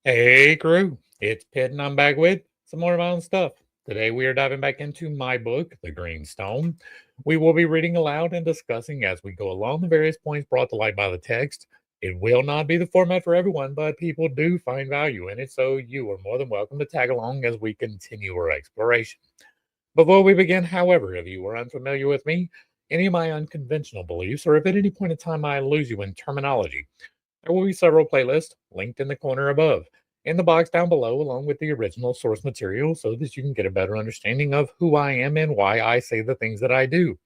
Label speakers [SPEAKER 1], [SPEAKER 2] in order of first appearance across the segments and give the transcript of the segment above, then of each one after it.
[SPEAKER 1] Hey crew, it's Pitt and I'm back with some more violent stuff. Today we are diving back into my book, The Green Stone. We will be reading aloud and discussing as we go along the various points brought to light by the text. It will not be the format for everyone, but people do find value in it, so you are more than welcome to tag along as we continue our exploration. Before we begin, however, if you are unfamiliar with me, any of my unconventional beliefs, or if at any point in time I lose you in terminology, there will be several playlists linked in the corner above, in the box down below, along with the original source material so that you can get a better understanding of who I am and why I say the things that I do.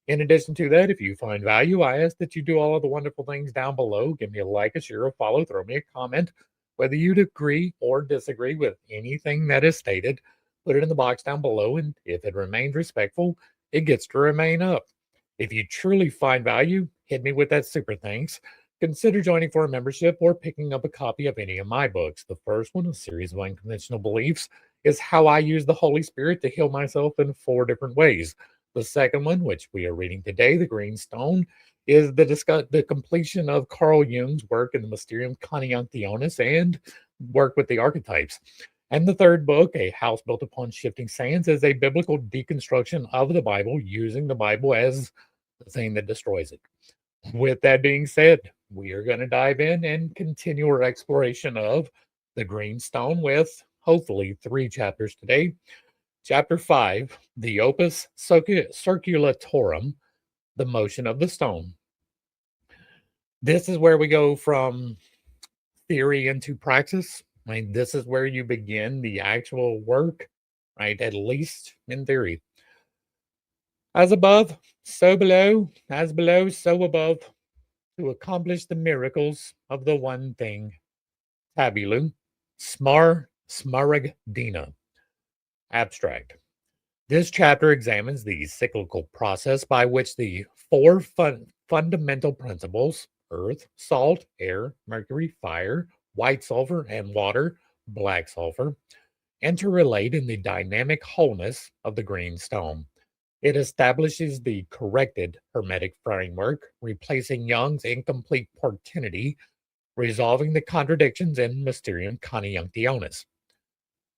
[SPEAKER 1] In addition to that, if you find value, I ask that you do all of the wonderful things down below. Give me a like, a share, a follow, throw me a comment. Whether you'd agree or disagree with anything that is stated, put it in the box down below, and if it remains respectful, it gets to remain up. If you truly find value, hit me with that super thanks. Consider joining for a membership or picking up a copy of any of my books. The first one, A Series of Unconventional Beliefs, is how I use the Holy Spirit to heal myself in 4 different ways. The second one, which we are reading today, The Green Stone, is the completion of Carl Jung's work in the Mysterium Conjunctionis and work with the archetypes. And the third book, A House Built Upon Shifting Sands, is a biblical deconstruction of the Bible using the Bible as the thing that destroys it. With that being said, we are going to dive in and continue our exploration of the Green Stone with hopefully 3 chapters today. Chapter 5, the Opus Circulatorum, the motion of the stone. This is where we go from theory into praxis. Right? This is where you begin the actual work, right? At least in theory. As above, so below, as below, so above, to accomplish the miracles of the one thing. Tabulu, Smaragdina. Abstract. This chapter examines the cyclical process by which the 4 fundamental principles earth, salt, air, mercury, fire, white sulfur, and water, black sulfur interrelate in the dynamic wholeness of the green stone. It establishes the corrected Hermetic framework, replacing Jung's incomplete portentity, resolving the contradictions in Mysterium Conjunctionis.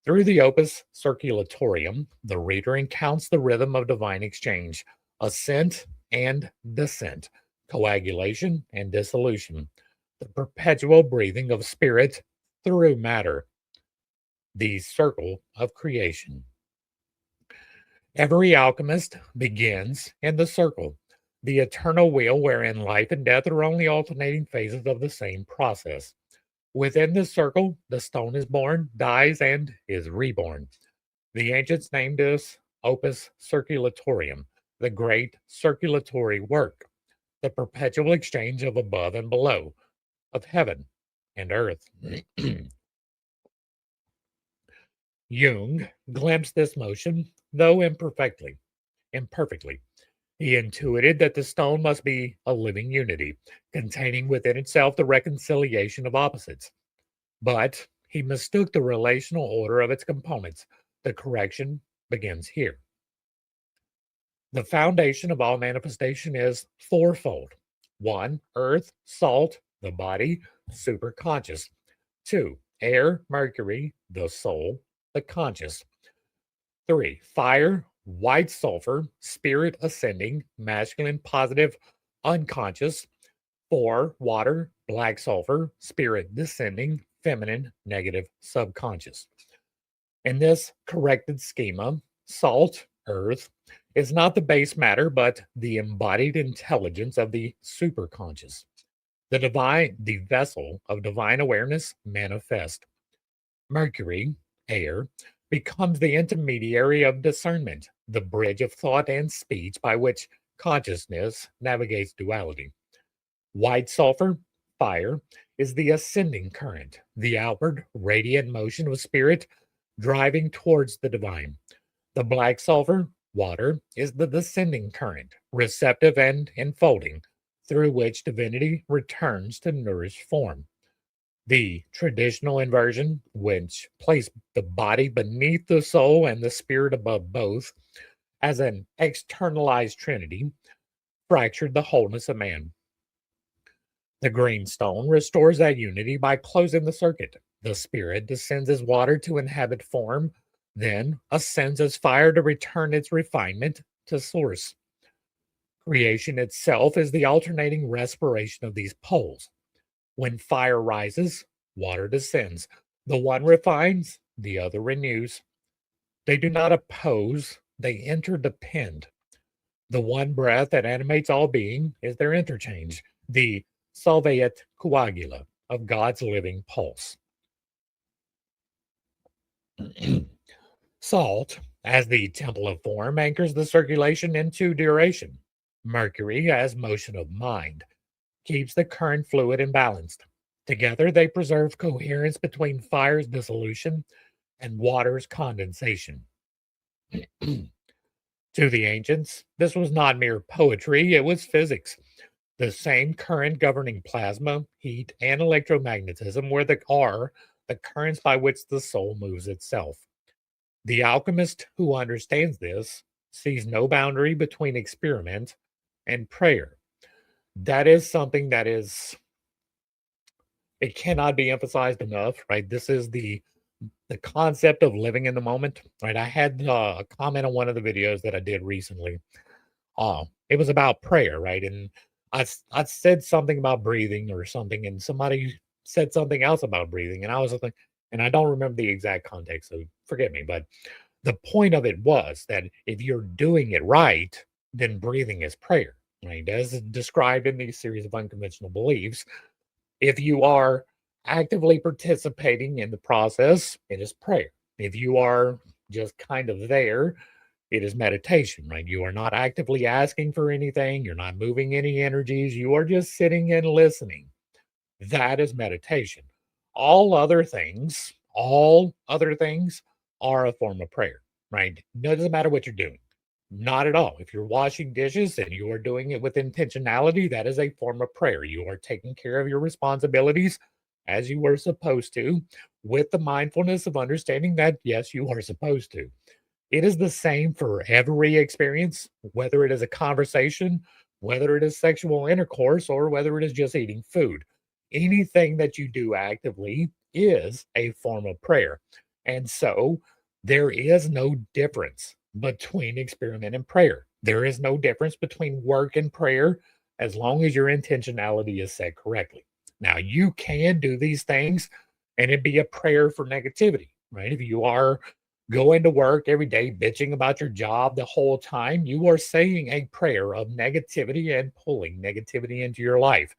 [SPEAKER 1] Through the Opus Circulatorium, the reader encounters the rhythm of divine exchange, ascent and descent, coagulation and dissolution, the perpetual breathing of spirit through matter, the circle of creation. Every alchemist begins in the circle, the eternal wheel wherein life and death are only alternating phases of the same process. Within this circle, the stone is born, dies, and is reborn. The ancients named this Opus Circulatorium, the great circulatory work, the perpetual exchange of above and below, of heaven and earth. Jung glimpsed this motion, though imperfectly. He intuited that the stone must be a living unity, containing within itself the reconciliation of opposites. But he mistook the relational order of its components. The correction begins here. The foundation of all manifestation is fourfold. 1, earth, salt, the body, superconscious. 2, air, mercury, the soul, the conscious. 3, fire, white sulfur, spirit ascending, masculine, positive, unconscious. 4, water, black sulfur, spirit descending, feminine, negative, subconscious. In this corrected schema, salt, earth, is not the base matter, but the embodied intelligence of the superconscious. The vessel of divine awareness manifest. Mercury, air, becomes the intermediary of discernment, the bridge of thought and speech by which consciousness navigates duality. White sulfur, fire, is the ascending current, the outward, radiant motion of spirit driving towards the divine. The black sulfur, water, is the descending current, receptive and enfolding, through which divinity returns to nourished form. The traditional inversion, which placed the body beneath the soul and the spirit above both, as an externalized trinity, fractured the wholeness of man. The green stone restores that unity by closing the circuit, The spirit descends as water to inhabit form, then ascends as fire to return its refinement to source. Creation itself is the alternating respiration of these poles. When fire rises, water descends. The one refines, the other renews. They do not oppose, they interdepend. The one breath that animates all being is their interchange, the solveat coagula of God's living pulse. Salt, as the temple of form, anchors the circulation into duration. Mercury, as motion of mind, keeps the current fluid imbalanced. Together, they preserve coherence between fire's dissolution and water's condensation. To the ancients, this was not mere poetry, it was physics. The same current governing plasma, heat, and electromagnetism are the currents by which the soul moves itself. The alchemist who understands this sees no boundary between experiment and prayer. That is something that it cannot be emphasized enough, right? This is the concept of living in the moment, right? I had a comment on one of the videos that I did recently. It was about prayer, right? And I said something about breathing or something, and somebody said something else about breathing, and I was like, and I don't remember the exact context, so forgive me. But the point of it was that if you're doing it right, then breathing is prayer, right? As described in the series of unconventional beliefs, if you are actively participating in the process, it is prayer. If you are just kind of there, it is meditation, right? You are not actively asking for anything, you're not moving any energies, you are just sitting and listening. That is meditation. All other things are a form of prayer, right? It doesn't matter what you're doing. Not at all. If you're washing dishes and you are doing it with intentionality, that is a form of prayer. You are taking care of your responsibilities as you were supposed to, with the mindfulness of understanding that, yes, you are supposed to. It is the same for every experience, whether it is a conversation, whether it is sexual intercourse, or whether it is just eating food. Anything that you do actively is a form of prayer. And so there is no difference between experiment and prayer. There is no difference between work and prayer as long as your intentionality is set correctly. Now, you can do these things and it be a prayer for negativity, right? If you are going to work every day bitching about your job the whole time, you are saying a prayer of negativity and pulling negativity into your life.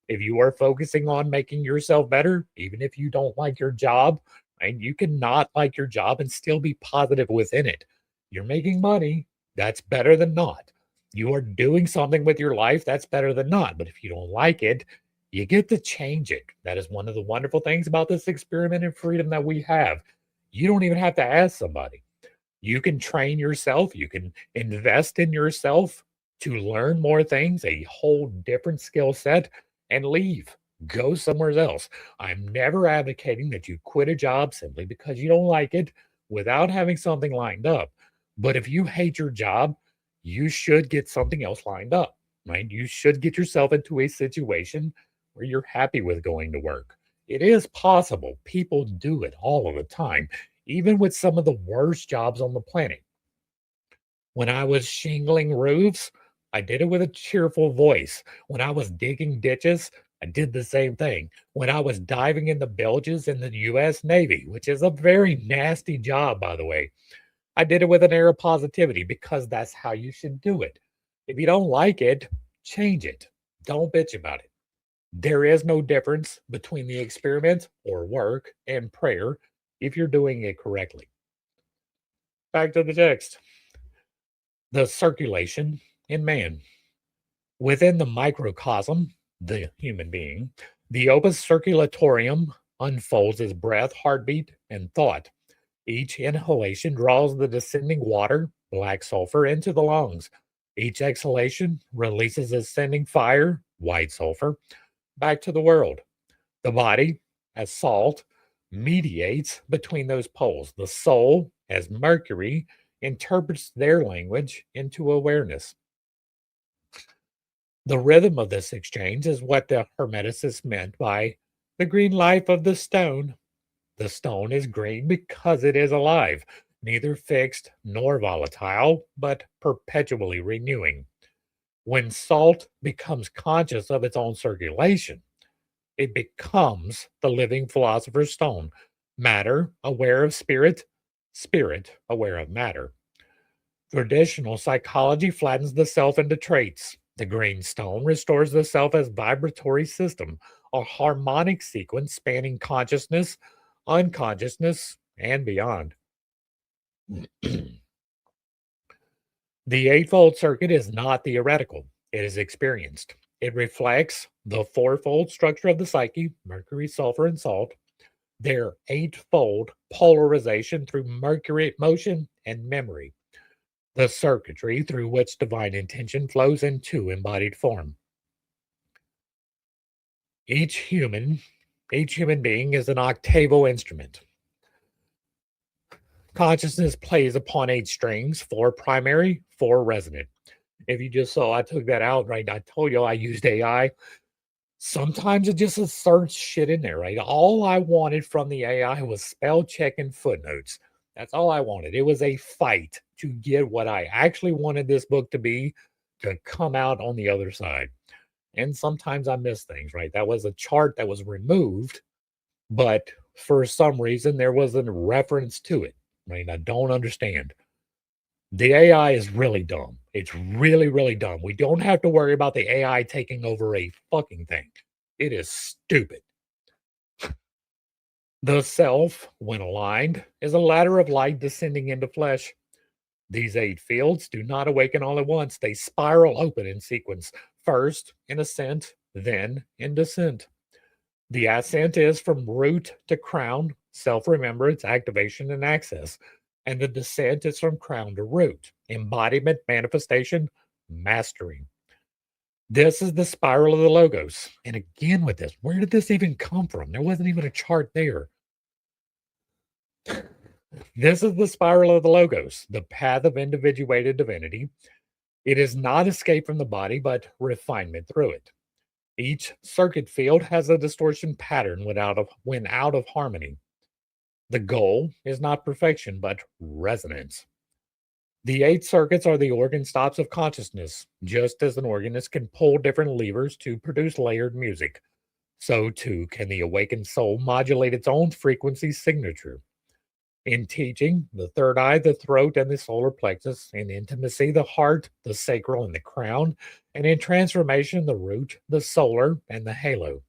[SPEAKER 1] If you are focusing on making yourself better, even if you don't like your job, and you can not like your job and still be positive within it. You're making money, that's better than not. You are doing something with your life, that's better than not. But if you don't like it, you get to change it. That is one of the wonderful things about this experiment in freedom that we have. You don't even have to ask somebody. You can train yourself, you can invest in yourself to learn more things, a whole different skill set, and leave. Go somewhere else. I'm never advocating that you quit a job simply because you don't like it without having something lined up. But if you hate your job, you should get something else lined up, right? You should get yourself into a situation where you're happy with going to work. It is possible. People do it all of the time, even with some of the worst jobs on the planet. When I was shingling roofs, I did it with a cheerful voice. When I was digging ditches, I did the same thing. When I was diving in the bilges in the US Navy, which is a very nasty job, by the way, I did it with an air of positivity because that's how you should do it. If you don't like it, change it. Don't bitch about it. There is no difference between the experiment or work and prayer if you're doing it correctly. Back to the text. The circulation in man. Within the microcosm, the human being, the opus circulatorium unfolds as breath, heartbeat, and thought. Each inhalation draws the descending water, black sulfur, into the lungs. Each exhalation releases ascending fire, white sulfur, back to the world. The body, as salt, mediates between those poles. The soul, as mercury, interprets their language into awareness. The rhythm of this exchange is what the Hermeticists meant by the green life of the stone. The stone is green because it is alive, neither fixed nor volatile, but perpetually renewing. When salt becomes conscious of its own circulation, it becomes the living philosopher's stone. Matter aware of spirit, spirit aware of matter. Traditional psychology flattens the self into traits. The green stone restores the self as vibratory system, a harmonic sequence spanning consciousness, unconsciousness, and beyond. The eightfold circuit is not theoretical, it is experienced. It reflects the fourfold structure of the psyche, Mercury, sulfur, and salt, their eightfold polarization through Mercury motion and memory, the circuitry through which divine intention flows into embodied form. Each human, each human being is an octavo instrument. Consciousness plays upon eight strings, four primary, four resonant. If you just saw, I took that out, right? I told you I used AI. Sometimes it just asserts shit in there, right? All I wanted from the AI was spell check and footnotes. That's all I wanted. It was a fight to get what I actually wanted this book to be to come out on the other side. And sometimes I miss things, right? That was a chart that was removed, but for some reason there wasn't a reference to it. Right? I don't understand. The AI is really dumb. It's really, really dumb. We don't have to worry about the AI taking over a fucking thing. It is stupid. The self, when aligned, is a ladder of light descending into flesh. These eight fields do not awaken all at once. They spiral open in sequence, first in ascent, then in descent. The ascent is from root to crown, self remembrance, activation, and access. And the descent is from crown to root, embodiment, manifestation, mastering. This is the spiral of the logos. And again, with this, where did this even come from? There wasn't even a chart there. This is the spiral of the logos, the path of individuated divinity. It is not escape from the body, but refinement through it. Each circuit field has a distortion pattern when out of harmony. The goal is not perfection, but resonance. The eight circuits are the organ stops of consciousness. Just as an organist can pull different levers to produce layered music, so too can the awakened soul modulate its own frequency signature. In teaching, the third eye, the throat, and the solar plexus. In intimacy, the heart, the sacral, and the crown. And in transformation, the root, the solar, and the halo.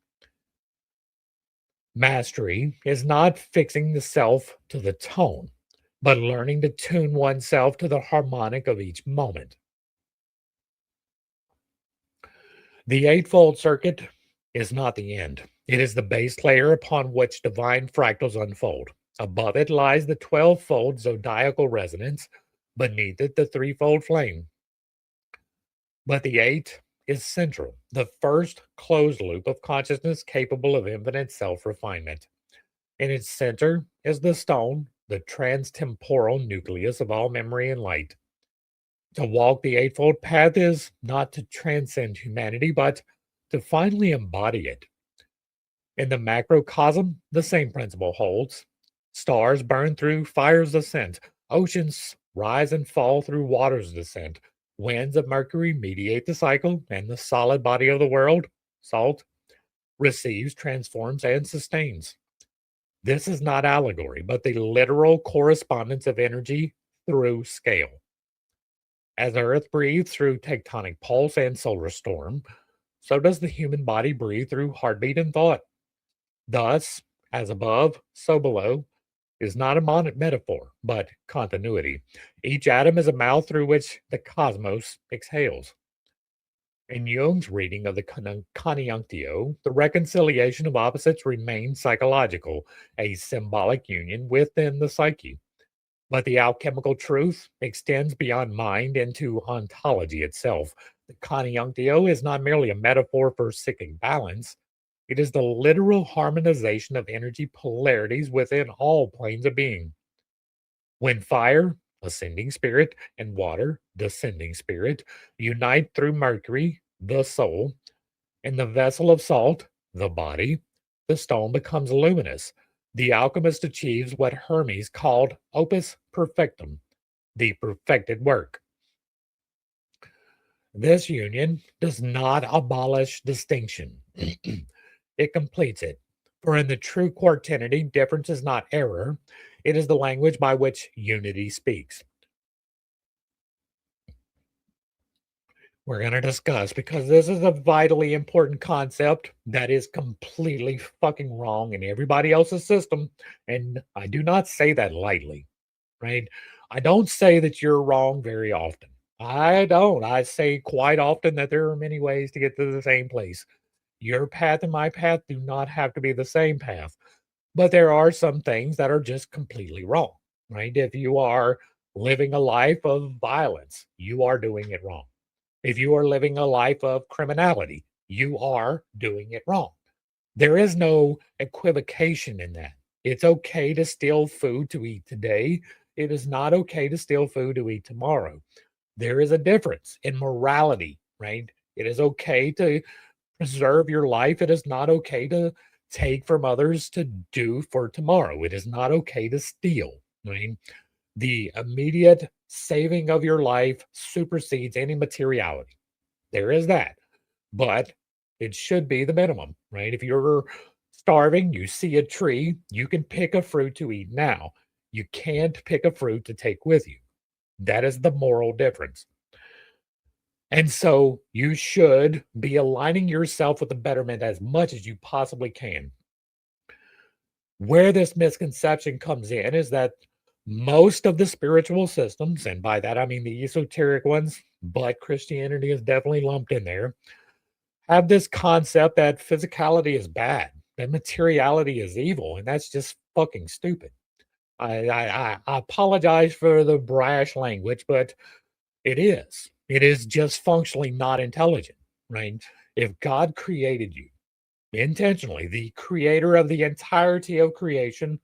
[SPEAKER 1] Mastery is not fixing the self to the tone, but learning to tune oneself to the harmonic of each moment. The eightfold circuit is not the end. It is the base layer upon which divine fractals unfold. Above it lies the 12-fold zodiacal resonance, beneath it the threefold flame. But the eight is central, the first closed loop of consciousness capable of infinite self-refinement. In its center is the stone, the transtemporal nucleus of all memory and light. To walk the eightfold path is not to transcend humanity, but to finally embody it. In the macrocosm, the same principle holds. Stars burn through fire's ascent. Oceans rise and fall through water's descent. Winds of Mercury mediate the cycle, and the solid body of the world, salt, receives, transforms, and sustains. This is not allegory, but the literal correspondence of energy through scale. As Earth breathes through tectonic pulse and solar storm, so does the human body breathe through heartbeat and thought. Thus, as above, so below, is not a metaphor, but continuity. Each atom is a mouth through which the cosmos exhales. In Jung's reading of the conjunctio, the reconciliation of opposites remains psychological, a symbolic union within the psyche. But the alchemical truth extends beyond mind into ontology itself. The conjunctio is not merely a metaphor for seeking balance, it is the literal harmonization of energy polarities within all planes of being. When fire, ascending spirit, and water, descending spirit, unite through Mercury, the soul, in the vessel of salt, the body, the stone becomes luminous. The alchemist achieves what Hermes called opus perfectum, the perfected work. This union does not abolish distinction, it completes it. For in the true quartinity, difference is not error, it is the language by which unity speaks. We're going to discuss because this is a vitally important concept that is completely fucking wrong in everybody else's system. And I do not say that lightly, right? I don't say that you're wrong very often. I don't. I say quite often that there are many ways to get to the same place. Your path and my path do not have to be the same path, but there are some things that are just completely wrong, right? If you are living a life of violence, you are doing it wrong. If you are living a life of criminality, you are doing it wrong. There is no equivocation in that. It's okay to steal food to eat today. It is not okay to steal food to eat tomorrow. There is a difference in morality, right? It is okay to preserve your life. It is not okay to take from others to do for tomorrow. It is not okay to steal. Right? The immediate saving of your life supersedes any materiality. There is that. But it should be the minimum, right? If you're starving, you see a tree, you can pick a fruit to eat now. You can't pick a fruit to take with you. That is the moral difference. And so you should be aligning yourself with the betterment as much as you possibly can. Where this misconception comes in is that most of the spiritual systems, and by that I mean the esoteric ones, but Christianity is definitely lumped in there, have this concept that physicality is bad, that materiality is evil, and that's just fucking stupid. I apologize for the brash language, but it is. It is just functionally not intelligent, right? If God created you intentionally, the creator of the entirety of creation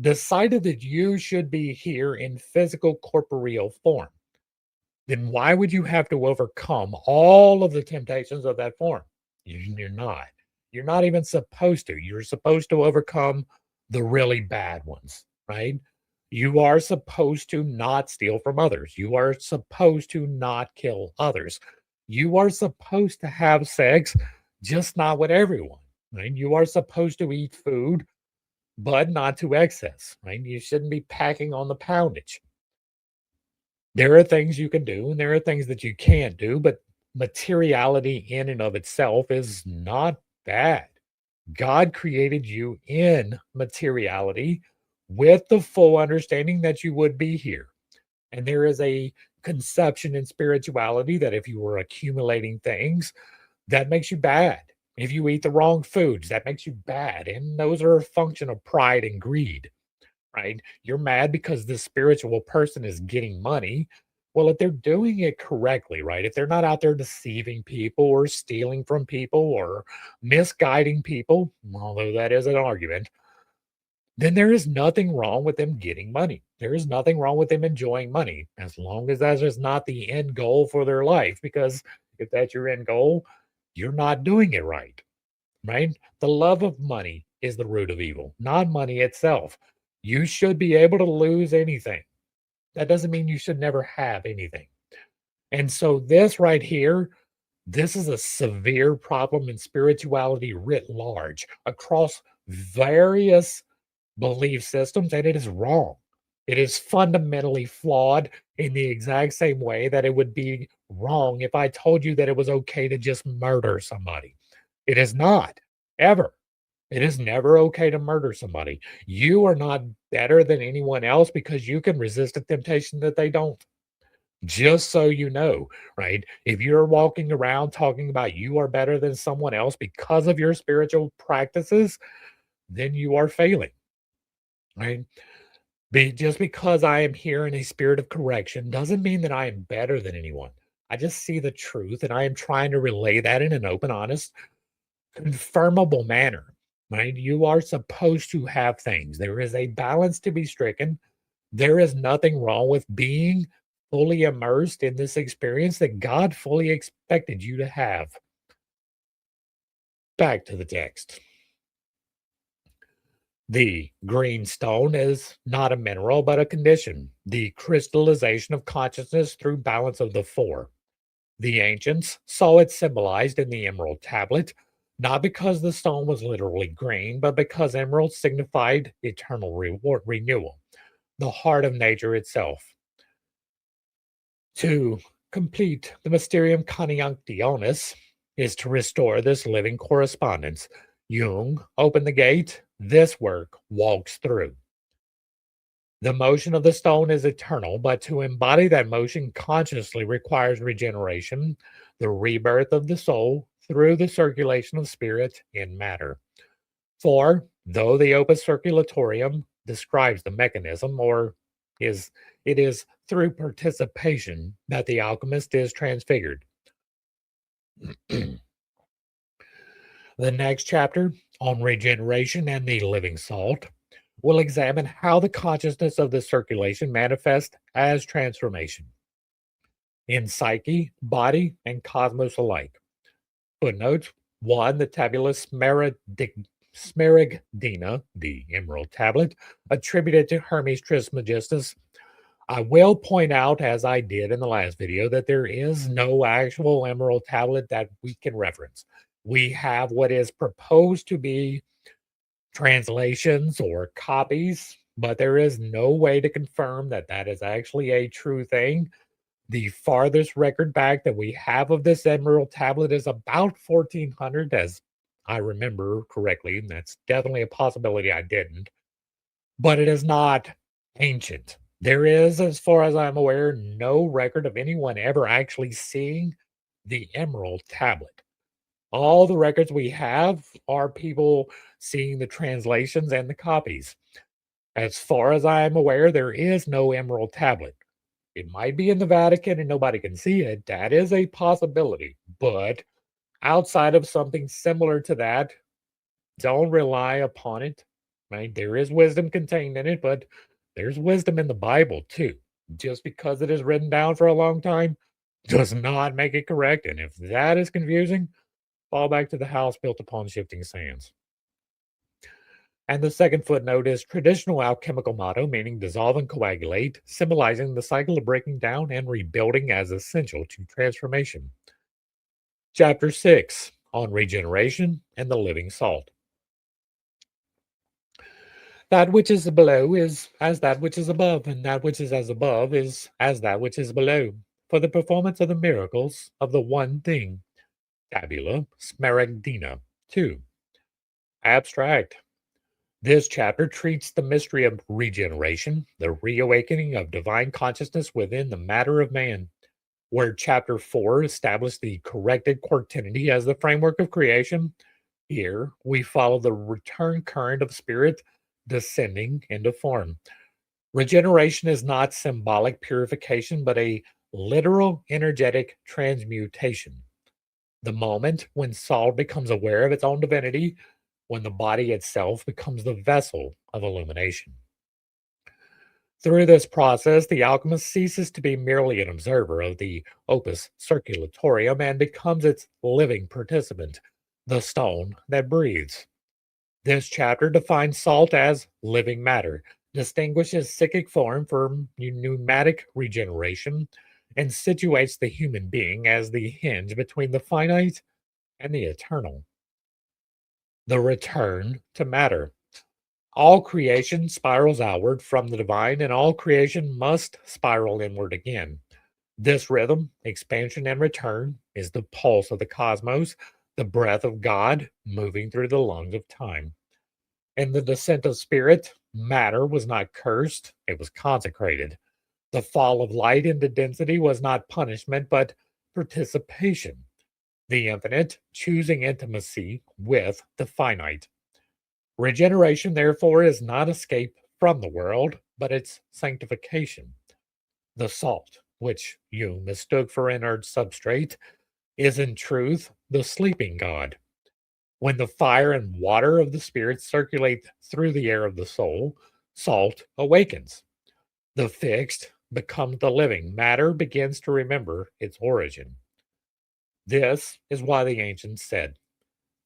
[SPEAKER 1] decided that you should be here in physical corporeal form, then why would you have to overcome all of the temptations of that form? You're not. You're not even supposed to. You're supposed to overcome the really bad ones, right? You are supposed to not steal from others. You are supposed to not kill others. You are supposed to have sex, just not with everyone, right? You are supposed to eat food, but not to excess, right? You shouldn't be packing on the poundage. There are things you can do and there are things that you can't do, but materiality in and of itself is not bad. God created you in materiality with the full understanding that you would be here. And there is a conception in spirituality that if you were accumulating things, that makes you bad. If you eat the wrong foods, that makes you bad. And those are a function of pride and greed, right? You're mad because the spiritual person is getting money. Well, if they're doing it correctly, right? If they're not out there deceiving people or stealing from people or misguiding people, although that is an argument, then there is nothing wrong with them getting money. There is nothing wrong with them enjoying money as long as that is not the end goal for their life. Because if that's your end goal, you're not doing it right? The love of money is the root of evil, not money itself. You should be able to lose anything. That doesn't mean you should never have anything. And so, this right here, this is a severe problem in spirituality writ large across various belief systems, and it is wrong. It is fundamentally flawed in the exact same way that it would be wrong if I told you that it was okay to just murder somebody. It is not, ever. It is never okay to murder somebody. You are not better than anyone else because you can resist a temptation that they don't. Just so you know, right? If you're walking around talking about you are better than someone else because of your spiritual practices, then you are failing, right? Just because I am here in a spirit of correction doesn't mean that I am better than anyone. I just see the truth and I am trying to relay that in an open, honest, confirmable manner, right? You are supposed to have things. There is a balance to be stricken. There is nothing wrong with being fully immersed in this experience that God fully expected you to have. Back to the text. The green stone is not a mineral, but a condition, the crystallization of consciousness through balance of the four. The ancients saw it symbolized in the emerald tablet, not because the stone was literally green, but because emerald signified eternal renewal, the heart of nature itself. To complete the Mysterium Coniunctionis is to restore this living correspondence. Jung opened the gate, this work walks through. The motion of the stone is eternal, but to embody that motion consciously requires regeneration, the rebirth of the soul through the circulation of spirit in matter. For though the opus circulatorium describes the mechanism, or is it is through participation that the alchemist is transfigured. The next chapter on regeneration and the living salt will examine how the consciousness of the circulation manifests as transformation in psyche, body, and cosmos alike. Footnote 1. The tabulus Smaragdina, the emerald tablet, attributed to Hermes Trismegistus. I will point out, as I did in the last video, that there is no actual emerald tablet that we can reference. We have what is proposed to be translations or copies, but there is no way to confirm that that is actually a true thing. The farthest record back that we have of this emerald tablet is about 1400, as I remember correctly. And that's definitely a possibility I didn't, but it is not ancient. There is, as far as I'm aware, no record of anyone ever actually seeing the emerald tablet. All the records we have are people seeing the translations and the copies. As far as I'm aware, there is no emerald tablet. It might be in the Vatican and nobody can see it. That is a possibility. But outside of something similar to that, don't rely upon it. Right? There is wisdom contained in it, but there's wisdom in the Bible too. Just because it is written down for a long time does not make it correct. And if that is confusing, fall back to the house built upon shifting sands. And the second footnote is traditional alchemical motto, meaning dissolve and coagulate, symbolizing the cycle of breaking down and rebuilding as essential to transformation. Chapter 6 on regeneration and the living salt. That which is below is as that which is above, and that which is as above is as that which is below. For the performance of the miracles of the one thing. Tabula Smaragdina. 2. Abstract. This chapter treats the mystery of regeneration, the reawakening of divine consciousness within the matter of man, where chapter 4 established the corrected quaternity as the framework of creation. Here we follow the return current of spirit descending into form. Regeneration is not symbolic purification, but a literal energetic transmutation. The moment when salt becomes aware of its own divinity, when the body itself becomes the vessel of illumination. Through this process, the alchemist ceases to be merely an observer of the opus circulatorium and becomes its living participant, the stone that breathes. This chapter defines salt as living matter, distinguishes psychic form from pneumatic regeneration, and situates the human being as the hinge between the finite and the eternal. The return to matter. All creation spirals outward from the divine, and all creation must spiral inward again. This rhythm, expansion and return, is the pulse of the cosmos, the breath of God moving through the lungs of time. In the descent of spirit, matter was not cursed, it was consecrated. The fall of light into density was not punishment, but participation. The infinite choosing intimacy with the finite. Regeneration, therefore, is not escape from the world, but its sanctification. The salt, which you mistook for inert substrate, is in truth the sleeping God. When the fire and water of the Spirit circulate through the air of the soul, salt awakens. The fixed becomes the living. Matter begins to remember its origin. This is why the ancients said,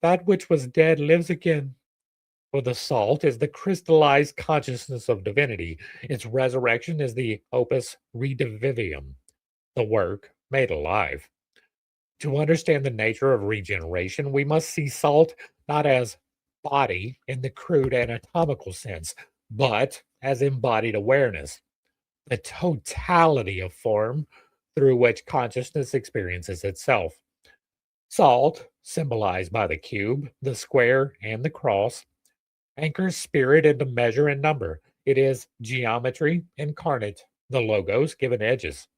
[SPEAKER 1] that which was dead lives again. For the salt is the crystallized consciousness of divinity. Its resurrection is the opus redivivium, the work made alive. To understand the nature of regeneration, we must see salt not as body in the crude anatomical sense, but as embodied awareness, the totality of form through which consciousness experiences itself. Salt, symbolized by the cube, the square, and the cross, anchors spirit into measure and number. It is geometry incarnate, the logos given edges.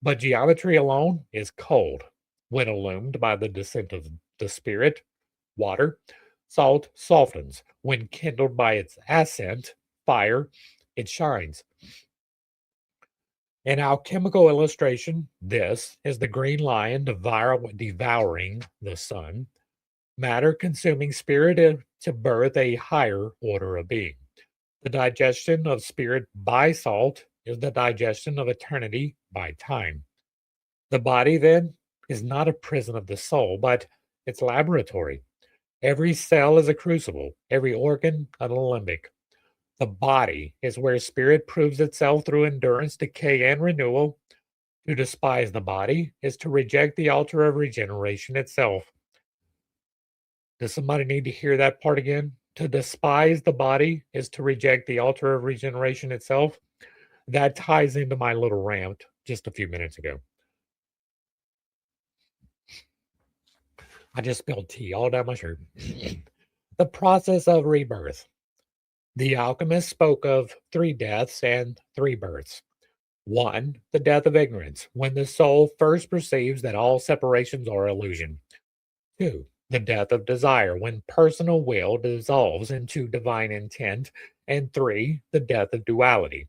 [SPEAKER 1] But geometry alone is cold. When illumined by the descent of the spirit, water, salt softens. When kindled by its ascent, fire, it shines. In alchemical illustration, this is the green lion devouring the sun, matter consuming spirit to birth a higher order of being. The digestion of spirit by salt is the digestion of eternity by time. The body, then, is not a prison of the soul, but its laboratory. Every cell is a crucible, every organ an alembic. The body is where spirit proves itself through endurance, decay, and renewal. To despise the body is to reject the altar of regeneration itself. Does somebody need to hear that part again? To despise the body is to reject the altar of regeneration itself. That ties into my little rant just a few minutes ago. I just spilled tea all down my shirt. The process of rebirth. The alchemist spoke of 3 deaths and 3 births. 1, the death of ignorance, when the soul first perceives that all separations are illusion. 2, the death of desire, when personal will dissolves into divine intent. And 3, the death of duality,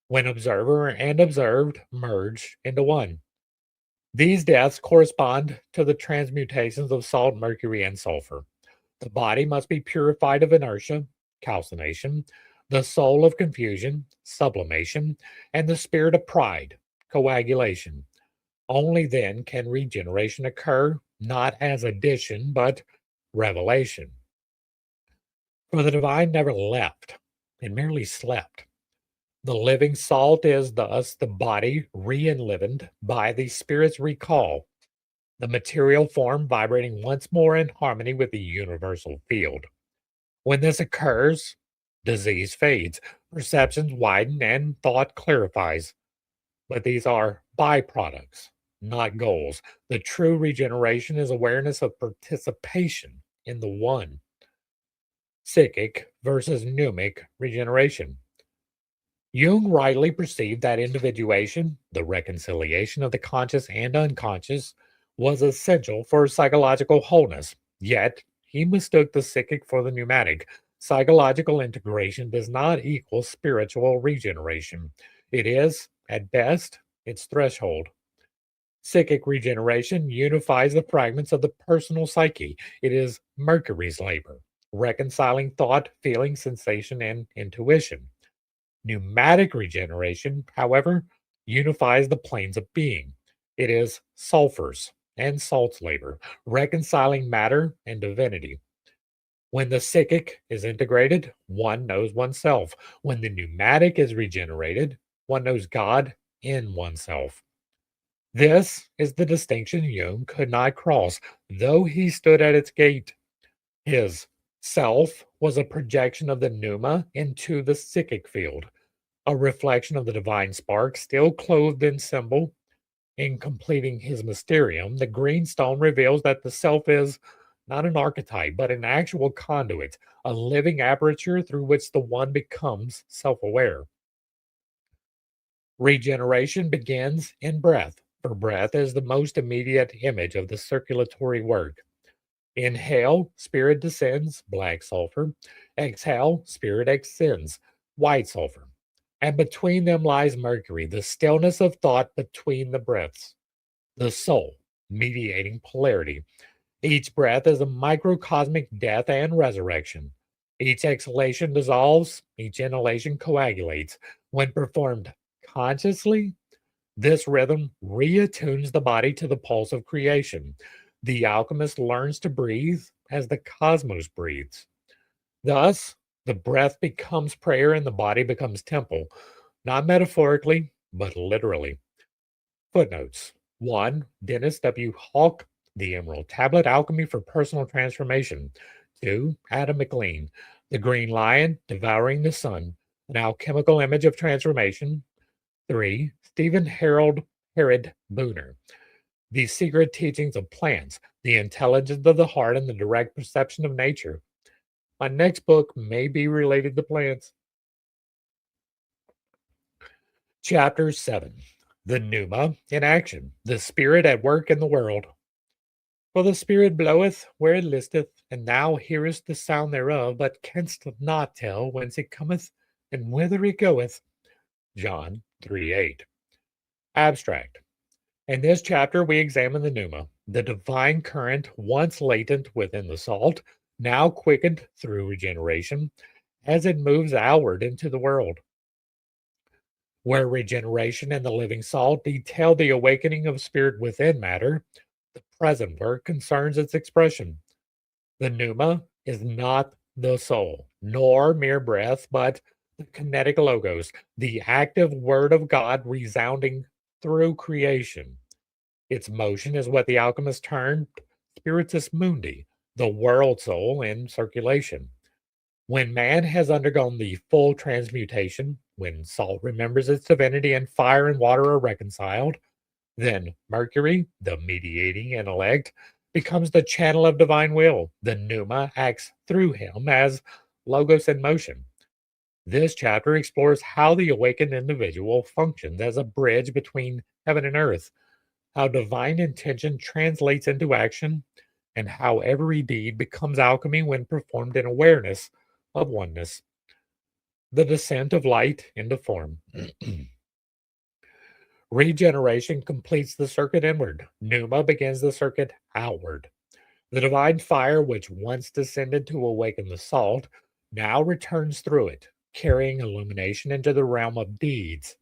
[SPEAKER 1] when observer and observed merge into one. These deaths correspond to the transmutations of salt, mercury, and sulfur. The body must be purified of inertia, calcination, the soul of confusion, sublimation, and the spirit of pride, coagulation. Only then can regeneration occur, not as addition, but revelation. For the divine never left, it merely slept. The living salt is thus the body re-enlivened by the spirit's recall, the material form vibrating once more in harmony with the universal field. When this occurs, disease fades, perceptions widen, and thought clarifies. But these are byproducts, not goals. The true regeneration is awareness of participation in the one. Psychic versus pneumic regeneration. Jung rightly perceived that individuation, the reconciliation of the conscious and unconscious, was essential for psychological wholeness. Yet, he mistook the psychic for the pneumatic. Psychological integration does not equal spiritual regeneration. It is, at best, its threshold. Psychic regeneration unifies the fragments of the personal psyche. It is Mercury's labor, reconciling thought, feeling, sensation, and intuition. Pneumatic regeneration, however, unifies the planes of being. It is sulfurs and salt's labor, reconciling matter and divinity. When the psychic is integrated, one knows oneself. When the pneumatic is regenerated, one knows God in oneself. This is the distinction Jung could not cross, though he stood at its gate. His self was a projection of the pneuma into the psychic field, a reflection of the divine spark still clothed in symbol. In completing his mysterium, the green stone reveals that the self is not an archetype, but an actual conduit, a living aperture through which the one becomes self aware. Regeneration begins in breath, for breath is the most immediate image of the circulatory work. Inhale, spirit descends, black sulfur. Exhale, spirit ascends, white sulfur. And between them lies Mercury, the stillness of thought between the breaths, the soul, mediating polarity. Each breath is a microcosmic death and resurrection. Each exhalation dissolves, each inhalation coagulates. When performed consciously, this rhythm reattunes the body to the pulse of creation. The alchemist learns to breathe as the cosmos breathes. Thus, the breath becomes prayer and the body becomes temple, not metaphorically, but literally. Footnotes 1. Dennis W. Hawk, The Emerald Tablet Alchemy for Personal Transformation. 2. Adam McLean, The Green Lion Devouring the Sun, An Alchemical Image of Transformation. 3. Stephen Harold Herod Booner, The Secret Teachings of Plants, The Intelligence of the Heart and the Direct Perception of Nature. My next book may be related to plants. Chapter 7. The Pneuma in Action, the Spirit at Work in the World. For the Spirit bloweth where it listeth, and thou hearest the sound thereof, but canst not tell whence it cometh and whither it goeth. John 3:8. Abstract. In this chapter, we examine the pneuma, the divine current once latent within the salt, now quickened through regeneration as it moves outward into the world. Where regeneration and the living salt detail the awakening of spirit within matter, the present work concerns its expression. The pneuma is not the soul, nor mere breath, but the kinetic logos, the active word of God resounding through creation. Its motion is what the alchemists termed spiritus mundi, the world soul in circulation. When man has undergone the full transmutation, when salt remembers its divinity and fire and water are reconciled, then Mercury, the mediating intellect, becomes the channel of divine will. The pneuma acts through him as logos in motion. This chapter explores how the awakened individual functions as a bridge between heaven and earth, how divine intention translates into action, and how every deed becomes alchemy when performed in awareness of oneness. The descent of light into form. Regeneration completes the circuit inward. Pneuma begins the circuit outward. The divine fire, which once descended to awaken the salt, now returns through it, carrying illumination into the realm of deeds.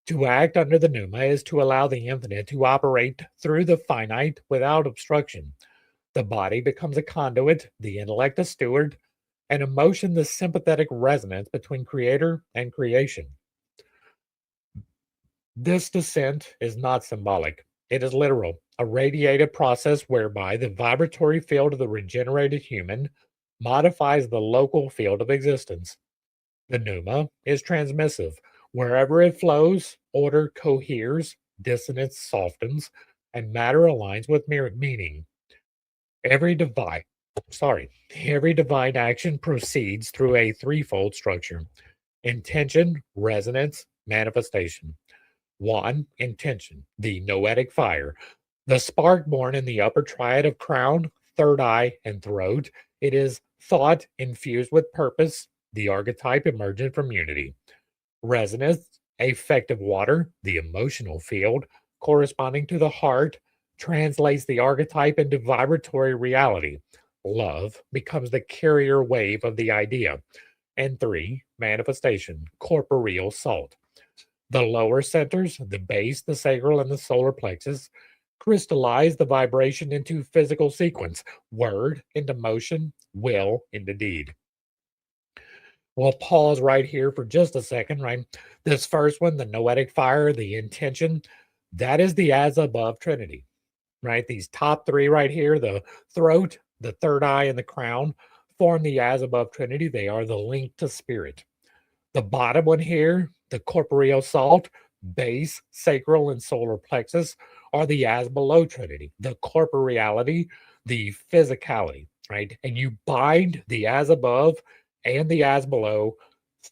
[SPEAKER 1] To act under the pneuma is to allow the infinite to operate through the finite without obstruction. The body becomes a conduit, the intellect a steward, and emotion the sympathetic resonance between creator and creation. This descent is not symbolic. It is literal, a radiated process whereby the vibratory field of the regenerated human modifies the local field of existence. The pneuma is transmissive. Wherever it flows, order coheres, dissonance softens, and matter aligns with meaning. Every divine, every divine action proceeds through a threefold structure: intention, resonance, manifestation. 1. Intention, the noetic fire, the spark born in the upper triad of crown, third eye, and throat. It is thought infused with purpose, the archetype emergent from unity. Resonance, affective water, the emotional field, corresponding to the heart, translates the archetype into vibratory reality. Love becomes the carrier wave of the idea. And 3. Manifestation, corporeal salt. The lower centers, the base, the sacral, and the solar plexus, crystallize the vibration into physical sequence, word into motion, will into deed. We'll pause right here for just a second, right? This first one, the noetic fire, the intention, that is the as above trinity, right? These top three right here, the throat, the third eye, and the crown, form the as above trinity. They are the link to spirit. The bottom one here, the corporeal salt, base, sacral, and solar plexus, are the as below trinity, the corporeality, the physicality, right? And you bind the as above and the as below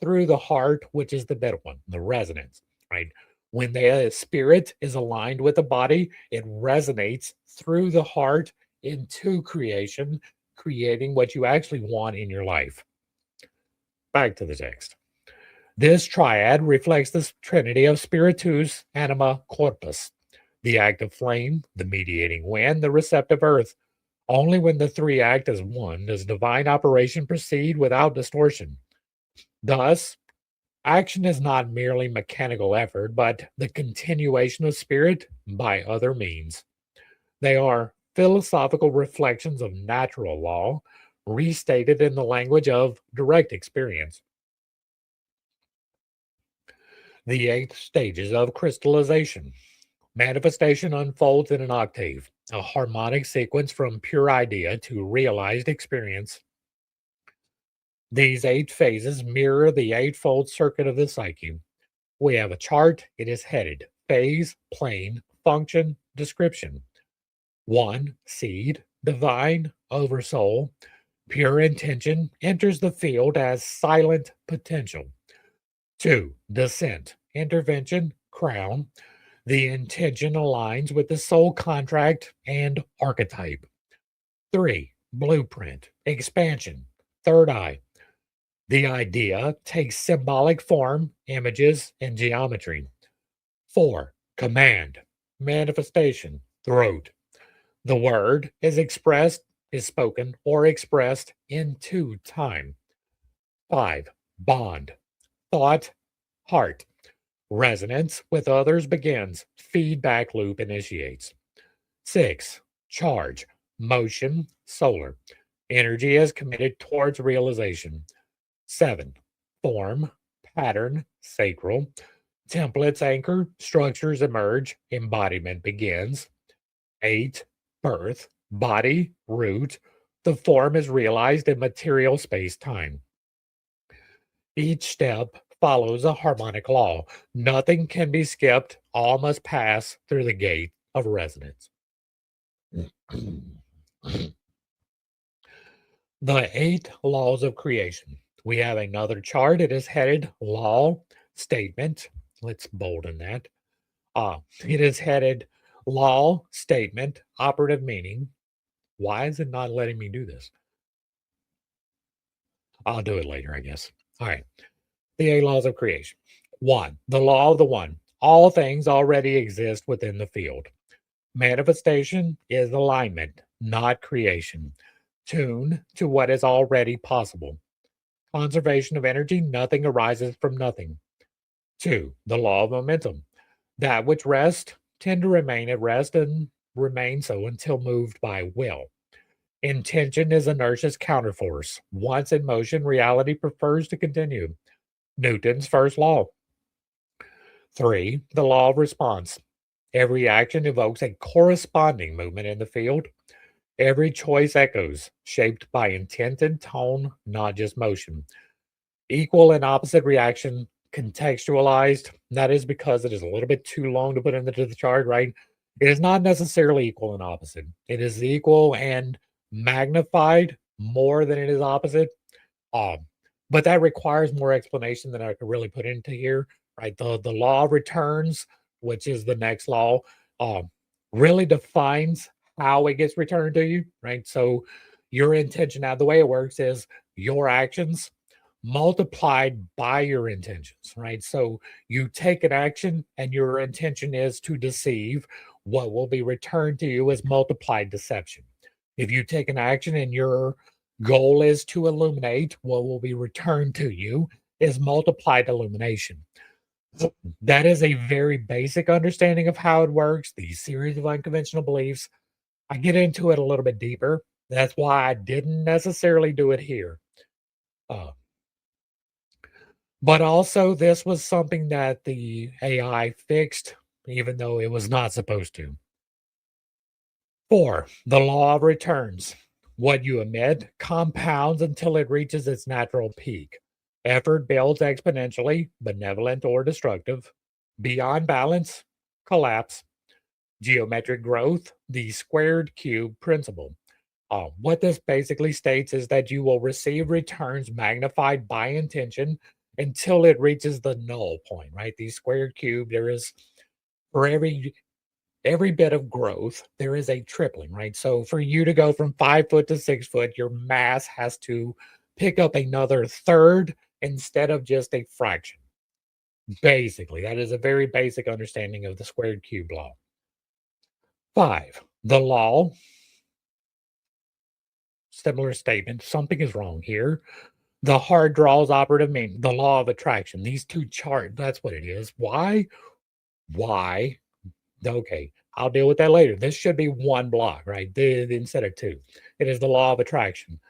[SPEAKER 1] through the heart, which is the middle one, the resonance, right? When the spirit is aligned with the body, it resonates through the heart into creation, creating what you actually want in your life. Back to the text. This triad reflects the trinity of spiritus, anima, corpus, the active flame, the mediating wind, the receptive earth. Only when the three act as one does divine operation proceed without distortion. Thus, action is not merely mechanical effort, but the continuation of spirit by other means. They are philosophical reflections of natural law, restated in the language of direct experience. The 8 stages of crystallization. Manifestation unfolds in an octave, a harmonic sequence from pure idea to realized experience. These 8 phases mirror the eightfold circuit of the psyche. We have a chart. It is headed phase, plane, function, description. 1. Seed, divine, oversoul, pure intention enters the field as silent potential. 2. Descent, intervention, crown. The intention aligns with the soul contract and archetype. 3. Blueprint, expansion, third eye. The idea takes symbolic form, images, and geometry. 4. Command, manifestation, throat. The word is spoken, or expressed into time. 5. Bond, thought, heart. Resonance with others begins, feedback loop initiates. 6. Charge, motion, solar. Energy is committed towards realization. 7. Form, pattern, sacral. Templates anchor, structures emerge, embodiment begins. 8. Birth, body, root. The form is realized in material space time. Each step follows a harmonic law. Nothing can be skipped, all must pass through the gate of resonance. The 8 laws of creation. We have another chart. It is headed law statement. Let's bolden that. It is headed law statement operative meaning. Why is it not letting me do this? I'll do it later, I guess. All right. The 8 laws of creation. 1. The law of the one. All things already exist within the field. Manifestation is alignment, not creation. Tune to what is already possible. Conservation of energy, nothing arises from nothing. 2. The law of momentum. That which rests tend to remain at rest and remain so until moved by will. Intention is inertia's counterforce. Once in motion, reality prefers to continue. Newton's first law. 3. The law of response. Every action evokes a corresponding movement in the field. Every choice echoes, shaped by intent and tone, not just motion. Equal and opposite reaction contextualized. That is because it is a little bit too long to put into the chart, right? It is not necessarily equal and opposite. It is equal and magnified more than it is opposite. Um, but that requires more explanation than I could really put into here, right? The law of returns, which is the next law, um, really defines how it gets returned to you, right? So your intention, now the way it works is your actions multiplied by your intentions, right? So you take an action and your intention is to deceive. What will be returned to you is multiplied deception. If you take an action and your goal is to illuminate, what will be returned to you is multiplied illumination. That is a very basic understanding of how it works, the series of unconventional beliefs. I get into it a little bit deeper. That's why I didn't necessarily do it here. Uh, but also, this was something that the AI fixed, even though it was not supposed to. 4. The law of returns. What you emit compounds until it reaches its natural peak. Effort builds exponentially, benevolent or destructive. Beyond balance, collapse. Geometric growth, the squared cube principle. What this basically states is that you will receive returns magnified by intention until it reaches the null point, right? The squared cube, there is for every bit of growth, there is a tripling, right? So for you to go from 5 foot to 6 foot, your mass has to pick up another third instead of just a fraction. Basically, that is a very basic understanding of the squared cube law. 5. The law, similar statement, something is wrong here. The hard draws operative mean the law of attraction. These two chart, that's what it is. Why? Why? Okay, I'll deal with that later. This should be one block, right? Instead of two. It is the law of attraction.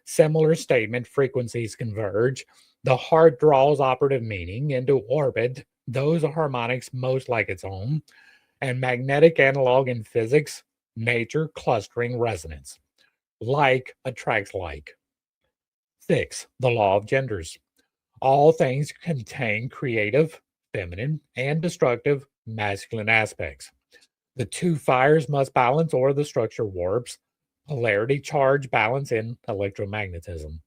[SPEAKER 1] Similar statement frequencies converge. The heart draws operative meaning into orbit, those harmonics most like its own, and magnetic analog in physics, nature clustering resonance. Like attracts like. 6. The law of genders. All things contain creative, feminine, and destructive, masculine aspects. The two fires must balance or the structure warps. Polarity charge balance in electromagnetism.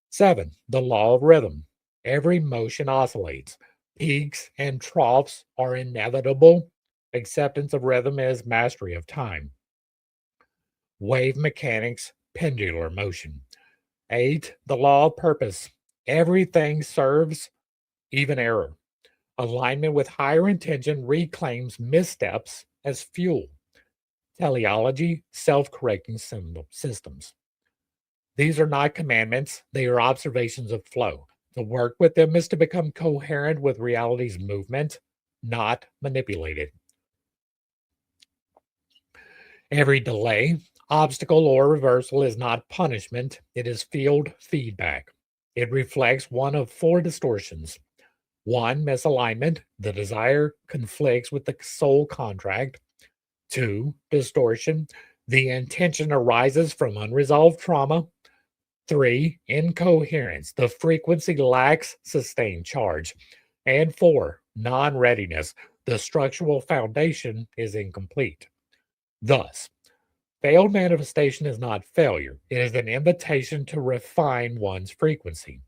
[SPEAKER 1] 7. The law of rhythm. Every motion oscillates. Peaks and troughs are inevitable. Acceptance of rhythm is mastery of time. Wave mechanics, pendular motion. 8. The law of purpose. Everything serves, even error. Alignment with higher intention reclaims missteps as fuel. Teleology, self correcting systems. These are not commandments, they are observations of flow. To work with them is to become coherent with reality's movement, not manipulated. Every delay, obstacle, or reversal is not punishment, it is field feedback. It reflects one of four distortions. 1. Misalignment, the desire conflicts with the soul contract. 2. Distortion, the intention arises from unresolved trauma. 3. Incoherence, the frequency lacks sustained charge. And 4. Non readiness, the structural foundation is incomplete. Thus, failed manifestation is not failure, it is an invitation to refine one's frequency.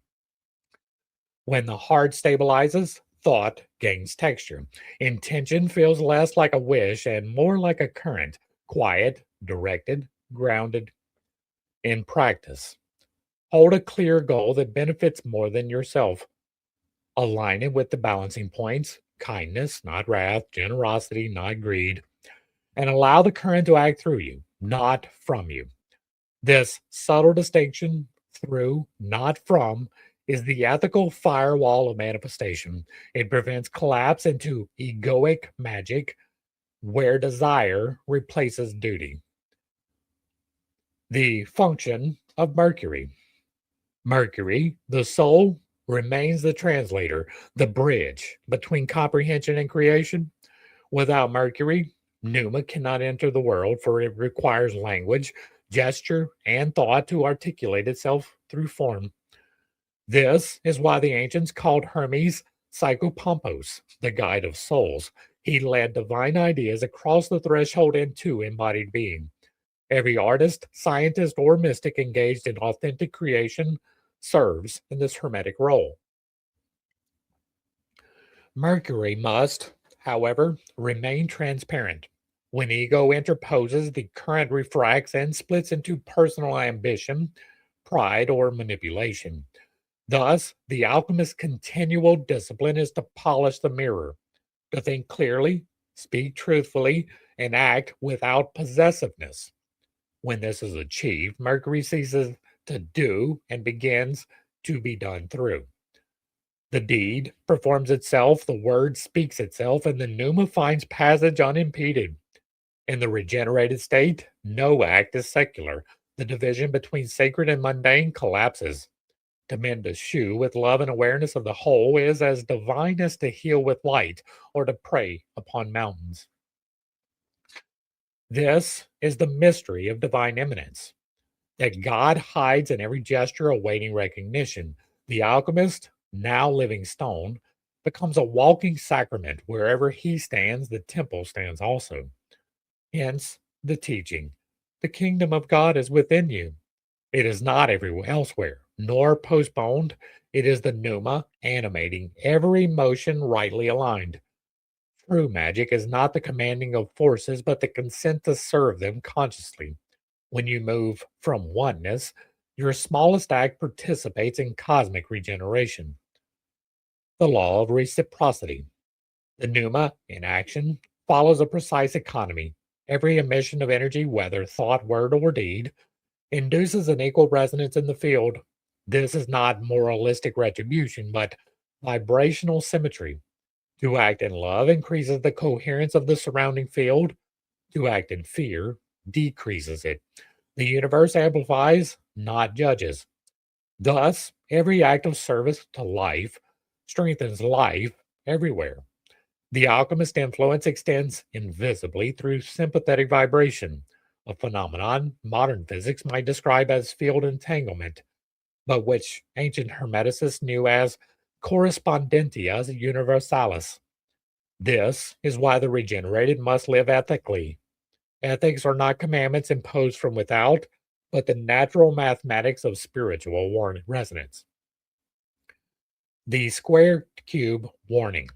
[SPEAKER 1] When the heart stabilizes, thought gains texture. Intention feels less like a wish and more like a current, quiet, directed, grounded. In practice, hold a clear goal that benefits more than yourself. Align it with the balancing points kindness, not wrath, generosity, not greed, and allow the current to act through you, not from you. This subtle distinction, through, not from, is the ethical firewall of manifestation. It prevents collapse into egoic magic where desire replaces duty. The function of Mercury. Mercury, the soul, remains the translator, the bridge between comprehension and creation. Without Mercury, Pneuma cannot enter the world, for it requires language, gesture, and thought to articulate itself through form. This is why the ancients called Hermes Psychopompos, the guide of souls. He led divine ideas across the threshold into embodied being. Every artist, scientist, or mystic engaged in authentic creation serves in this hermetic role. Mercury must, however, remain transparent. When ego interposes, the current refracts and splits into personal ambition, pride, or manipulation. Thus, the alchemist's continual discipline is to polish the mirror, to think clearly, speak truthfully, and act without possessiveness. When this is achieved, Mercury ceases to do and begins to be done through. The deed performs itself, the word speaks itself, and the pneuma finds passage unimpeded. In the regenerated state, no act is secular. The division between sacred and mundane collapses. To mend a shoe with love and awareness of the whole is as divine as to heal with light or to prey upon mountains. This is the mystery of divine immanence, that God hides in every gesture awaiting recognition. The alchemist, now living stone, becomes a walking sacrament. Wherever he stands, the temple stands also. Hence the teaching. The kingdom of God is within you. It is not everywhere elsewhere, nor postponed. It is the pneuma animating every motion rightly aligned. True magic is not the commanding of forces, but the consent to serve them consciously. When you move from oneness, your smallest act participates in cosmic regeneration. The law of reciprocity. The pneuma, in action, follows a precise economy. Every emission of energy, whether thought, word, or deed, induces an equal resonance in the field. This is not moralistic retribution, but vibrational symmetry. To act in love increases the coherence of the surrounding field. To act in fear decreases it. The universe amplifies, not judges. Thus, every act of service to life strengthens life everywhere. The alchemist influence extends invisibly through sympathetic vibration, a phenomenon modern physics might describe as field entanglement, but which ancient Hermeticists knew as correspondentia universalis. This is why the regenerated must live ethically. Ethics are not commandments imposed from without, but the natural mathematics of spiritual resonance. The square cube warning.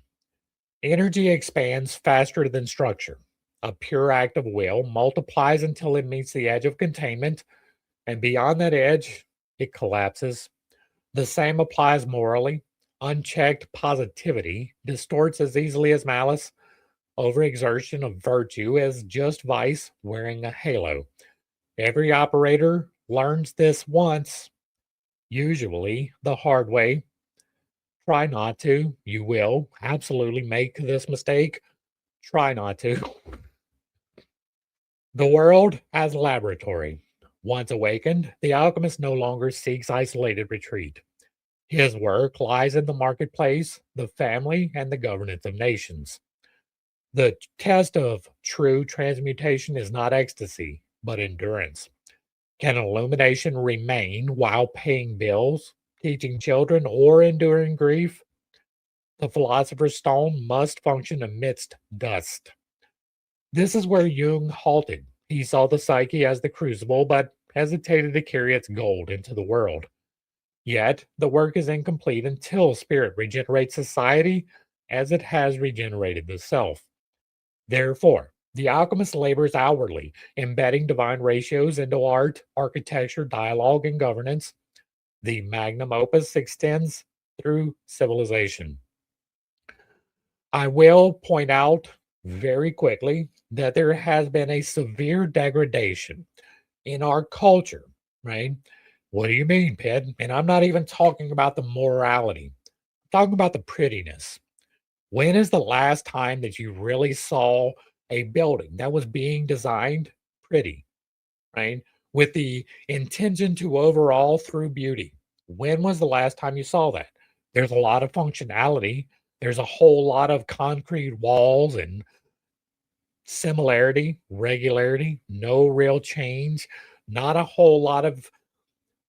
[SPEAKER 1] Energy expands faster than structure. A pure act of will multiplies until it meets the edge of containment, and beyond that edge, it collapses. The same applies morally. Unchecked positivity distorts as easily as malice. Overexertion of virtue is just vice wearing a halo. Every operator learns this once, usually the hard way. Try not to. You will absolutely make this mistake. Try not to. The world as a laboratory. Once awakened, the alchemist no longer seeks isolated retreat. His work lies in the marketplace, the family, and the governance of nations. The test of true transmutation is not ecstasy, but endurance. Can illumination remain while paying bills, teaching children, or enduring grief? The philosopher's stone must function amidst dust. This is where Jung halted. He saw the psyche as the crucible, but hesitated to carry its gold into the world. Yet, the work is incomplete until spirit regenerates society as it has regenerated the self. Therefore, the alchemist labors outwardly, embedding divine ratios into art, architecture, dialogue, and governance. The magnum opus extends through civilization. I will point out very quickly that there has been a severe degradation in our culture, right? What do you mean, Pitt? And I'm not even talking about the morality. I'm talking about the prettiness. When is the last time that you really saw a building that was being designed pretty, right? With the intention to overall through beauty. When was the last time you saw that? There's a lot of functionality. There's a whole lot of concrete walls and similarity, regularity, no real change, not a whole lot of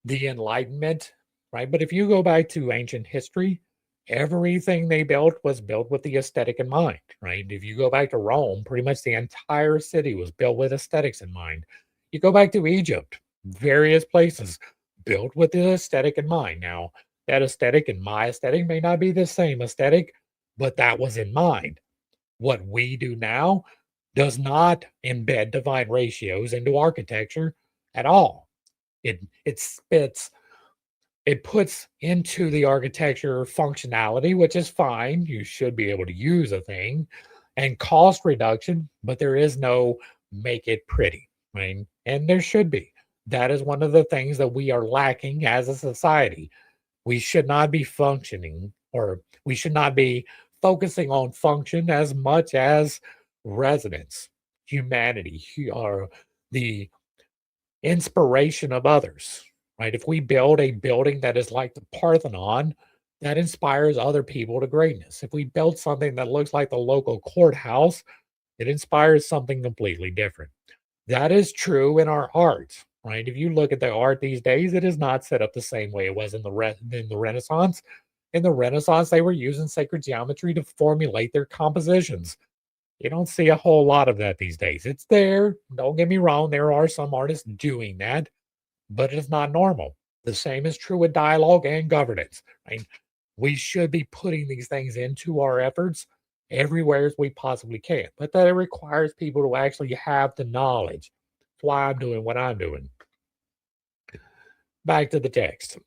[SPEAKER 1] the Enlightenment, right? But if you go back to ancient history, everything they built was built with the aesthetic in mind, right? If you go back to Rome, pretty much the entire city was built with aesthetics in mind. You go back to Egypt, various places built with the aesthetic in mind. Now, that aesthetic and my aesthetic may not be the same aesthetic, but that was in mind. What we do now does not embed divine ratios into architecture at all. It spits it puts into the architecture functionality, which is fine. You should be able to use a thing and cost reduction, but there is no make it pretty, right? And there should be. That is one of the things that we are lacking as a society. We should not be functioning, or we should not be focusing on function as much as resonance, humanity, or the inspiration of others, right? If we build a building that is like the Parthenon, that inspires other people to greatness. If we build something that looks like the local courthouse, it inspires something completely different. That is true in our art, right? If you look at the art these days, it is not set up the same way it was in the Renaissance. In the Renaissance, they were using sacred geometry to formulate their compositions. You don't see a whole lot of that these days. It's there. Don't get me wrong. There are some artists doing that, but it's not normal. The same is true with dialogue and governance. Right? We should be putting these things into our efforts everywhere as we possibly can, but that it requires people to actually have the knowledge. That's why I'm doing what I'm doing. Back to the text.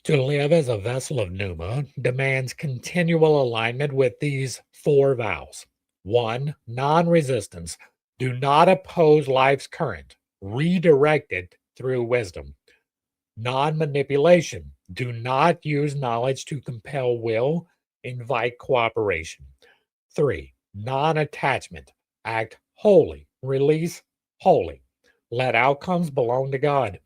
[SPEAKER 1] To live as a vessel of Numa demands continual alignment with these four vows. One, non resistance. Do not oppose life's current, redirect it through wisdom. Non manipulation. Do not use knowledge to compel will, invite cooperation. Three, non attachment. Act Holy. Release holy. Let outcomes belong to God.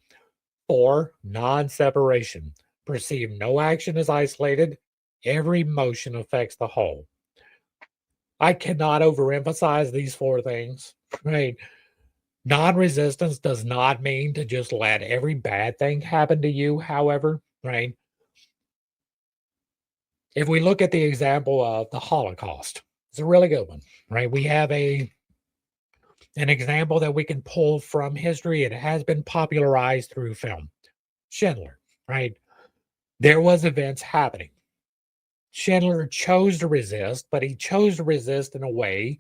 [SPEAKER 1] 4. Non-separation. Perceive no action as isolated. Every motion affects the whole. I cannot overemphasize these 4 things, right? Non-resistance does not mean to just let every bad thing happen to you, however, right? If we look at the example of the Holocaust, it's a really good one, right? We have an example that we can pull from history. It has been popularized through film. Schindler, right? There was events happening. Schindler chose to resist, but he chose to resist in a way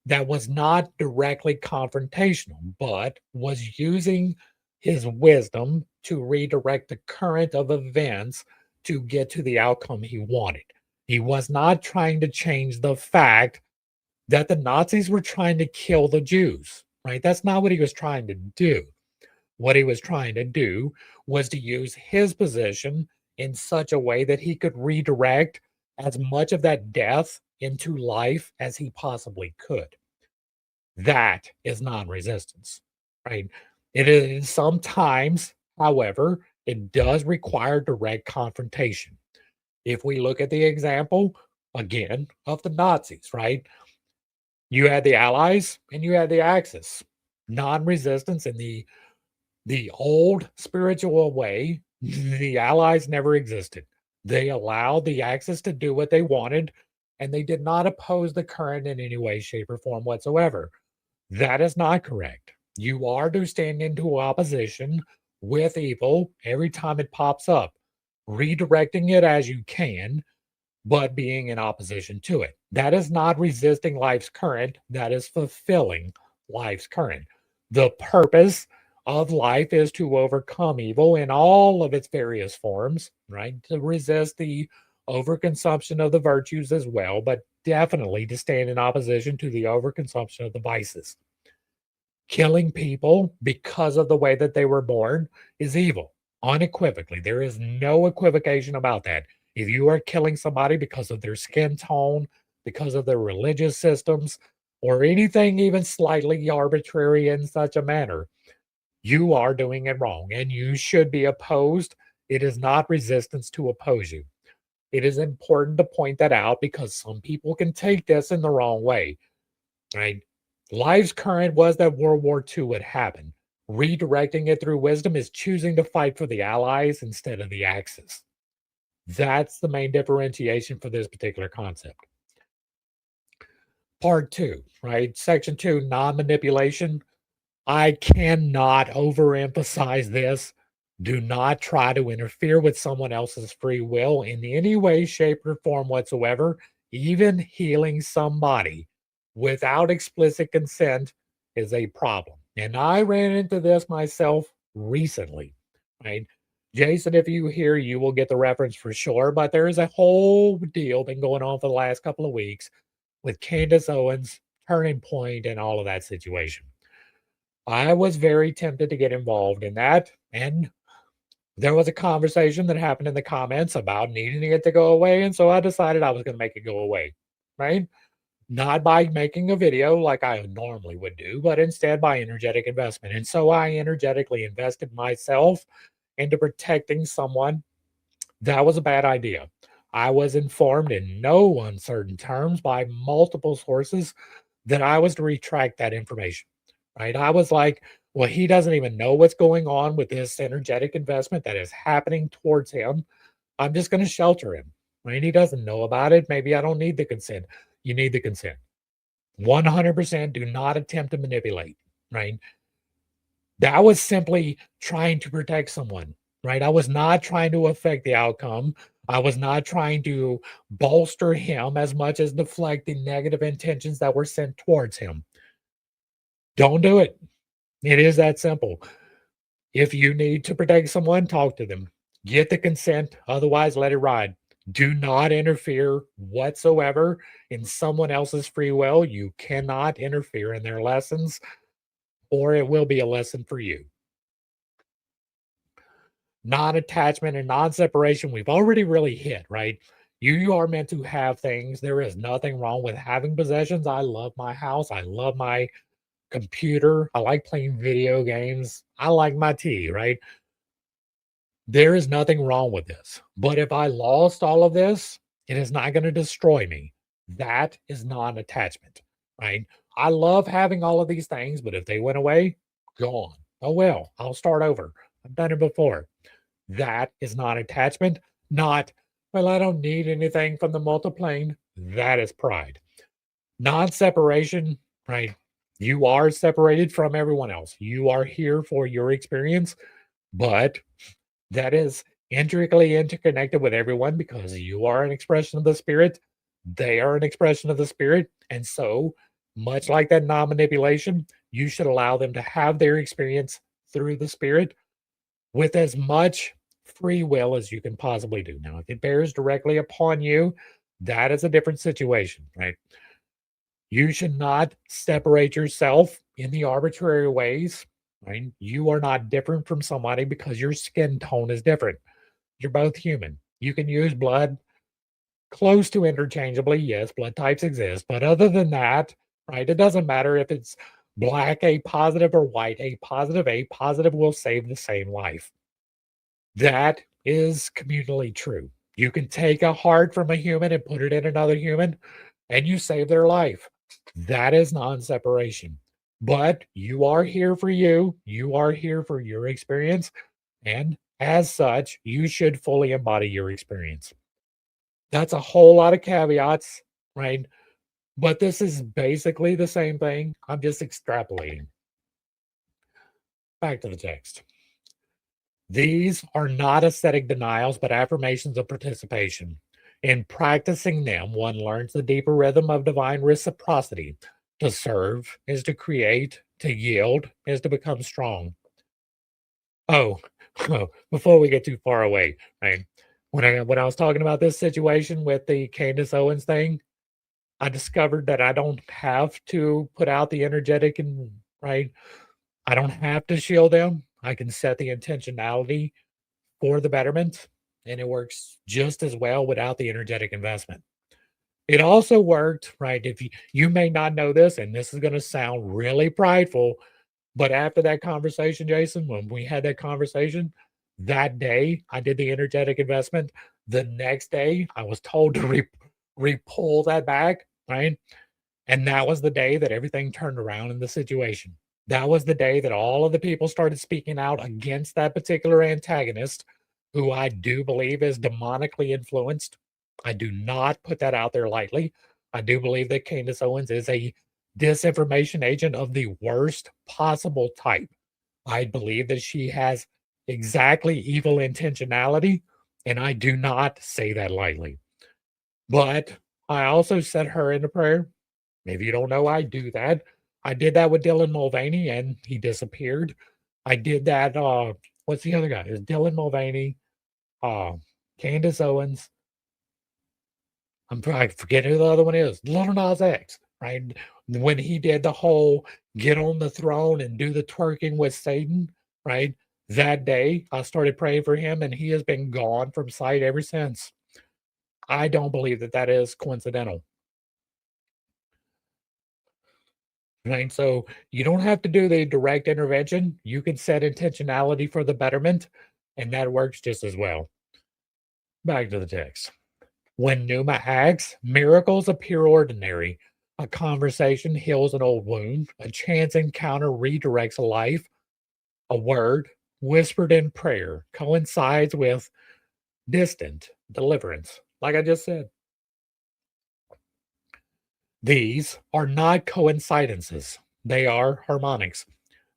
[SPEAKER 1] that was not directly confrontational, but was using his wisdom to redirect the current of events to get to the outcome he wanted. He was not trying to change the fact that the Nazis were trying to kill the Jews, right? That's not what he was trying to do. What he was trying to do was to use his position in such a way that he could redirect as much of that death into life as he possibly could. That is non-resistance, right? It is sometimes, however, it does require direct confrontation. If we look at the example again of the Nazis, right? You had the Allies and you had the Axis. Non-resistance in the old spiritual way, the Allies never existed. They allowed the Axis to do what they wanted, and they did not oppose the current in any way, shape, or form whatsoever. That is not correct. You are to stand into opposition with evil every time it pops up, redirecting it as you can, but being in opposition to it. That is not resisting life's current, that is fulfilling life's current. The purpose of life is to overcome evil in all of its various forms, right? To resist the overconsumption of the virtues as well, but definitely to stand in opposition to the overconsumption of the vices. Killing people because of the way that they were born is evil, unequivocally. There is no equivocation about that. If you are killing somebody because of their skin tone, because of their religious systems, or anything even slightly arbitrary in such a manner, you are doing it wrong and you should be opposed. It is not resistance to oppose you. It is important to point that out because some people can take this in the wrong way, right? Life's current was that World War II would happen. Redirecting it through wisdom is choosing to fight for the Allies instead of the Axis. That's the main differentiation for this particular concept. Part 2, right? Section 2, non manipulation. I cannot overemphasize this. Do not try to interfere with someone else's free will in any way, shape, or form whatsoever. Even healing somebody without explicit consent is a problem. And I ran into this myself recently, right? Jason, if you hear, you will get the reference for sure. But there is a whole deal been going on for the last couple of weeks with Candace Owens, Turning Point, and all of that situation. I was very tempted to get involved in that. And there was a conversation that happened in the comments about needing it to go away. And so I decided I was going to make it go away, right? Not by making a video like I normally would do, but instead by energetic investment. And so I energetically invested myself into protecting someone. That was a bad idea. I was informed in no uncertain terms by multiple sources that I was to retract that information, right? I was like, well, he doesn't even know what's going on with this energetic investment that is happening towards him. I'm just going to shelter him. Right? He doesn't know about it. Maybe I don't need the consent. You need the consent. 100% do not attempt to manipulate, right? That was simply trying to protect someone, right? I was not trying to affect the outcome. I was not trying to bolster him as much as deflect the negative intentions that were sent towards him. Don't do it. It is that simple. If you need to protect someone, talk to them. Get the consent. Otherwise, let it ride. Do not interfere whatsoever in someone else's free will. You cannot interfere in their lessons, or it will be a lesson for you. Non-attachment and non-separation, we've already really hit, right? You are meant to have things. There is nothing wrong with having possessions. I love my house. I love my computer. I like playing video games. I like my tea, right? There is nothing wrong with this. But if I lost all of this, it is not going to destroy me. That is non attachment, right? I love having all of these things, but if they went away, gone. Oh, well, I'll start over. I've done it before. That is non attachment, not, well, I don't need anything from the multiplane. That is pride. Non separation, right? You are separated from everyone else. You are here for your experience, but that is intricately interconnected with everyone because you are an expression of the spirit. They are an expression of the spirit. And so, much like that non manipulation, you should allow them to have their experience through the spirit with as much free will as you can possibly do. Now, if it bears directly upon you, that is a different situation, right? You should not separate yourself in the arbitrary ways, right? You are not different from somebody because your skin tone is different. You're both human. You can use blood close to interchangeably. Yes, blood types exist. But other than that, right, it doesn't matter if it's black A positive or white A positive. A positive will save the same life. That is communally true. You can take a heart from a human and put it in another human, and you save their life. That is non separation. But you are here for you. You are here for your experience. And as such, you should fully embody your experience. That's a whole lot of caveats, right? But this is basically the same thing. I'm just extrapolating. Back to the text. These are not ascetic denials, but affirmations of participation. In practicing them, one learns the deeper rhythm of divine reciprocity. To serve is to create, to yield is to become strong. Oh, before we get too far away, right? When I was talking about this situation with the Candace Owens thing, I discovered that I don't have to put out the energetic and right. I don't have to shield them. I can set the intentionality for the betterment, and it works just as well without the energetic investment. It also worked, right? If you may not know this, and this is going to sound really prideful, but after that conversation, Jason, when we had that conversation, that day I did the energetic investment. The next day, I was told to pull that back, right? And that was the day that everything turned around in the situation. That was the day that all of the people started speaking out against that particular antagonist, who I do believe is demonically influenced. I do not put that out there lightly. I do believe that Candace Owens is a disinformation agent of the worst possible type. I believe that she has exactly evil intentionality, and I do not say that lightly. But I also set her into prayer. Maybe you don't know I do that. I did that with Dylan Mulvaney and he disappeared. I did that, what's the other guy? It's Dylan Mulvaney, uh, Candace Owens. I forget who the other one is. Little Nas X, right? When he did the whole get on the throne and do the twerking with Satan, right? That day, I started praying for him and he has been gone from sight ever since. I don't believe that that is coincidental. Right? So you don't have to do the direct intervention. You can set intentionality for the betterment, and that works just as well. Back to the text. When Numa acts, miracles appear ordinary. A conversation heals an old wound. A chance encounter redirects a life. A word, whispered in prayer, coincides with distant deliverance, like I just said. These are not coincidences, they are harmonics.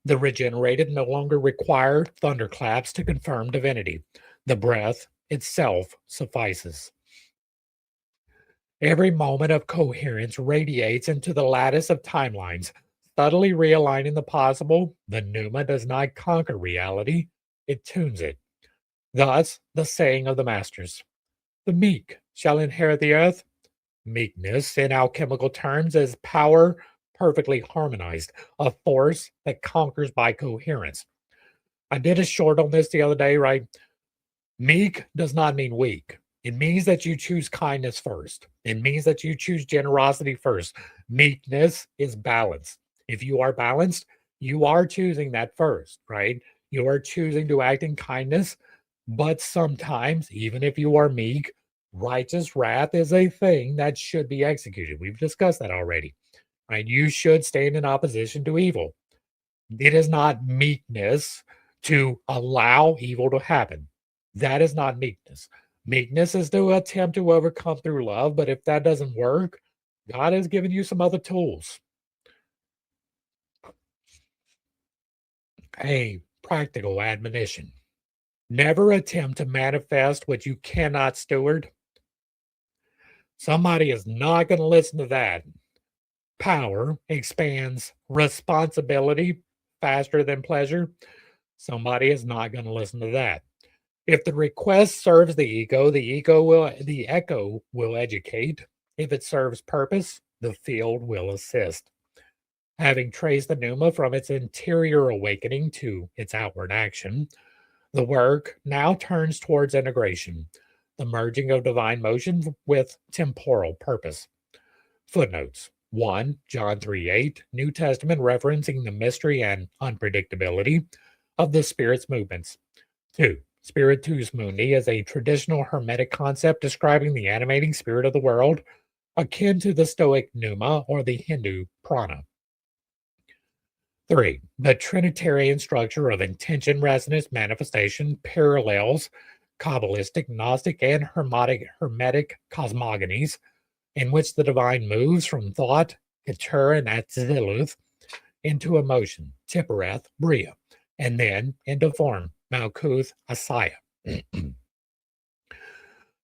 [SPEAKER 1] The regenerated no longer require thunderclaps to confirm divinity. The breath itself suffices. Every moment of coherence radiates into the lattice of timelines, subtly realigning the possible. The pneuma does not conquer reality, it tunes it. Thus, the saying of the masters: the meek shall inherit the earth. Meekness, in alchemical terms, is power perfectly harmonized, a force that conquers by coherence. I did a short on this the other day, right? Meek does not mean weak. It means that you choose kindness first. It means that you choose generosity first. Meekness is balance. If you are balanced, you are choosing that first, right? You are choosing to act in kindness, but sometimes, even if you are meek, righteous wrath is a thing that should be executed. We've discussed that already, right? You should stand in opposition to evil. It is not meekness to allow evil to happen. That is not meekness. Meekness is to attempt to overcome through love, but if that doesn't work, God has given you some other tools. A practical admonition. Never attempt to manifest what you cannot steward. Somebody is not going to listen to that. Power expands responsibility faster than pleasure. Somebody is not going to listen to that. If the request serves the echo will educate. If it serves purpose, the field will assist. Having traced the pneuma from its interior awakening to its outward action, the work now turns towards integration, the merging of divine motion with temporal purpose. Footnotes: 1. John 3:8, New Testament referencing the mystery and unpredictability of the Spirit's movements. 2. Spiritus Mundi is a traditional Hermetic concept describing the animating spirit of the world, akin to the Stoic pneuma or the Hindu prana. 3. The Trinitarian structure of intention, resonance, manifestation parallels Kabbalistic, Gnostic, and Hermetic cosmogonies, in which the divine moves from thought, Keter, and Atziluth into emotion, Tiphareth, Bria, and then into form, Malkuth, Asaya.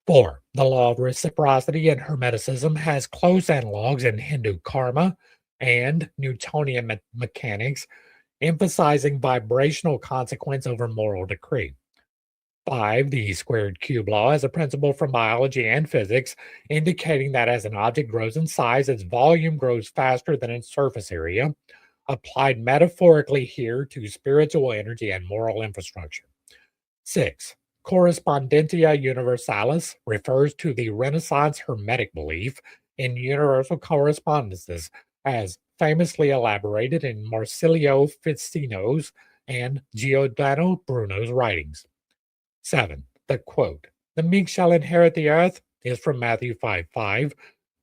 [SPEAKER 1] 4. The law of reciprocity in Hermeticism has close analogs in Hindu karma and Newtonian mechanics, emphasizing vibrational consequence over moral decree. 5. The squared cube law is a principle from biology and physics, indicating that as an object grows in size, its volume grows faster than its surface area, applied metaphorically here to spiritual energy and moral infrastructure. 6. Correspondentia Universalis refers to the Renaissance Hermetic belief in universal correspondences, as famously elaborated in Marsilio Ficino's and Giordano Bruno's writings. 7. The quote, "The meek shall inherit the earth," is from Matthew 5:5,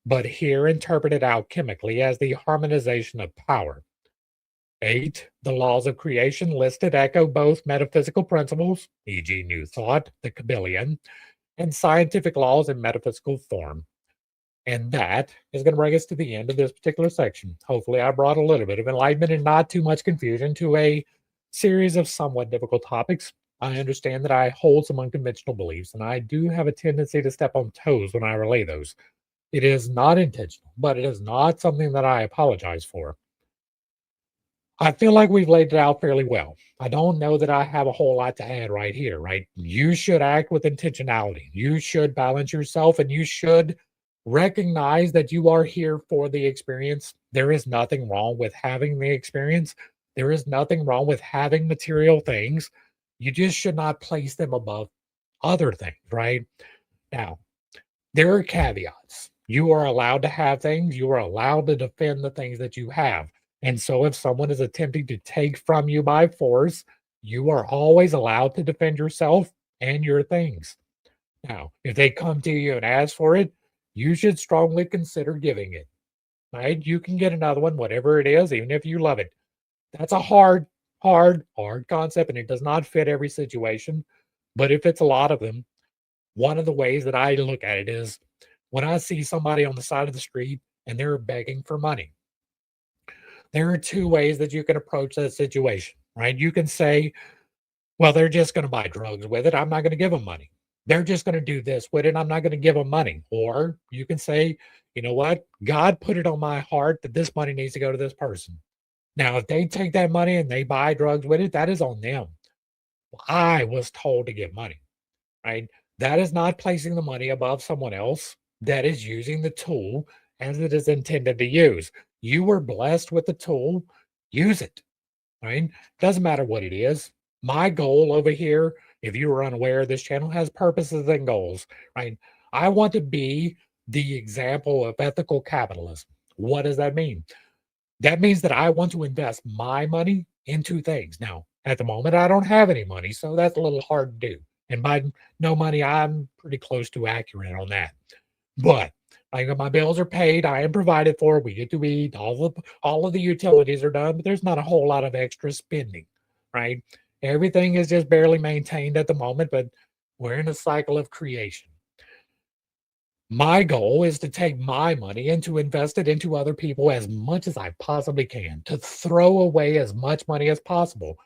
[SPEAKER 1] but here interpreted alchemically as the harmonization of power. 8. The laws of creation listed echo both metaphysical principles, e.g., New Thought, the Kabbalion, and scientific laws in metaphysical form. And that is going to bring us to the end of this particular section. Hopefully, I brought a little bit of enlightenment and not too much confusion to a series of somewhat difficult topics. I understand that I hold some unconventional beliefs, and I do have a tendency to step on toes when I relay those. It is not intentional, but it is not something that I apologize for. I feel like we've laid it out fairly well. I don't know that I have a whole lot to add right here, right? You should act with intentionality. You should balance yourself and you should recognize that you are here for the experience. There is nothing wrong with having the experience. There is nothing wrong with having material things. You just should not place them above other things, right? Now, there are caveats. You are allowed to have things, you are allowed to defend the things that you have. And so, if someone is attempting to take from you by force, you are always allowed to defend yourself and your things. Now, if they come to you and ask for it, you should strongly consider giving it, right? You can get another one, whatever it is, even if you love it. That's a hard concept, and it does not fit every situation. But if it's a lot of them, one of the ways that I look at it is when I see somebody on the side of the street and they're begging for money, there are two ways that you can approach that situation, right? You can say, well, they're just going to buy drugs with it. I'm not going to give them money. They're just going to do this with it. I'm not going to give them money. Or you can say, you know what? God put it on my heart that this money needs to go to this person. Now, if they take that money and they buy drugs with it, that is on them. I was told to give money, right? That is not placing the money above someone else. That is using the tool as it is intended to use. You were blessed with the tool, use it, right? Doesn't matter what it is. My goal over here, if you were unaware, this channel has purposes and goals, right? I want to be the example of ethical capitalism. What does that mean? That means that I want to invest my money into things. Now, at the moment, I don't have any money, so that's a little hard to do. And by no money, I'm pretty close to accurate on that. But my bills are paid, I am provided for, we get to eat, all of the utilities are done, but there's not a whole lot of extra spending, right? Everything is just barely maintained at the moment, but we're in a cycle of creation. My goal is to take my money and to invest it into other people as much as I possibly can, to throw away as much money as possible.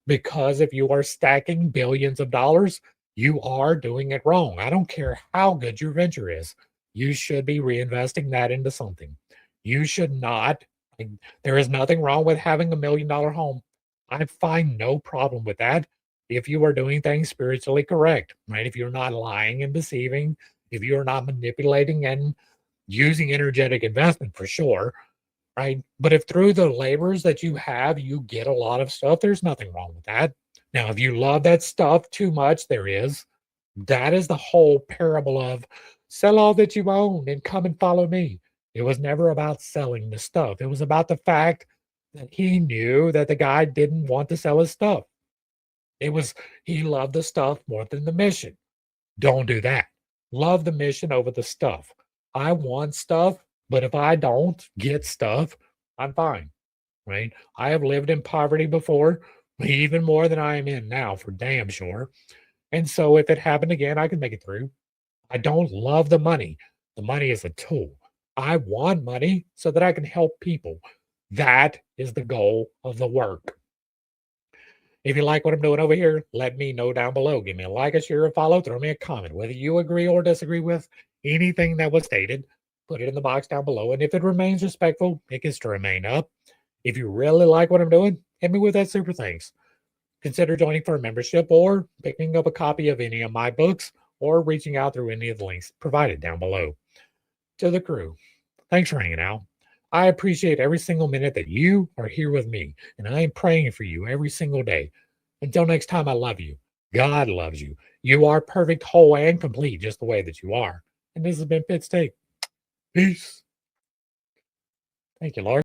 [SPEAKER 1] Because if you are stacking billions of dollars, you are doing it wrong. I don't care how good your venture is. You should be reinvesting that into something. You should not. There is nothing wrong with having $1 million home. I find no problem with that if you are doing things spiritually correct, right? If you're not lying and deceiving, if you're not manipulating and using energetic investment for sure, right? But if through the labors that you have, you get a lot of stuff, there's nothing wrong with that. Now, if you love that stuff too much, there is. That is the whole parable of sell all that you own and come and follow me. It was never about selling the stuff. It was about the fact that he knew that the guy didn't want to sell his stuff. It was, he loved the stuff more than the mission. Don't do that. Love the mission over the stuff. I want stuff, but if I don't get stuff, I'm fine, right? I have lived in poverty before, even more than I am in now, for damn sure. And so if it happened again, I can make it through. I don't love the money. The money is a tool. I want money so that I can help people. That is the goal of the work. If you like what I'm doing over here, let me know down below. Give me a like, a share, a follow, throw me a comment. Whether you agree or disagree with anything that was stated, put it in the box down below. And if it remains respectful, it gets to remain up. If you really like what I'm doing, hit me with that super thanks. Consider joining for a membership or picking up a copy of any of my books or reaching out through any of the links provided down below. To the crew, thanks for hanging out. I appreciate every single minute that you are here with me, and I am praying for you every single day. Until next time, I love you. God loves you. You are perfect, whole, and complete just the way that you are. And this has been Pittstake. Peace. Thank you, Lord.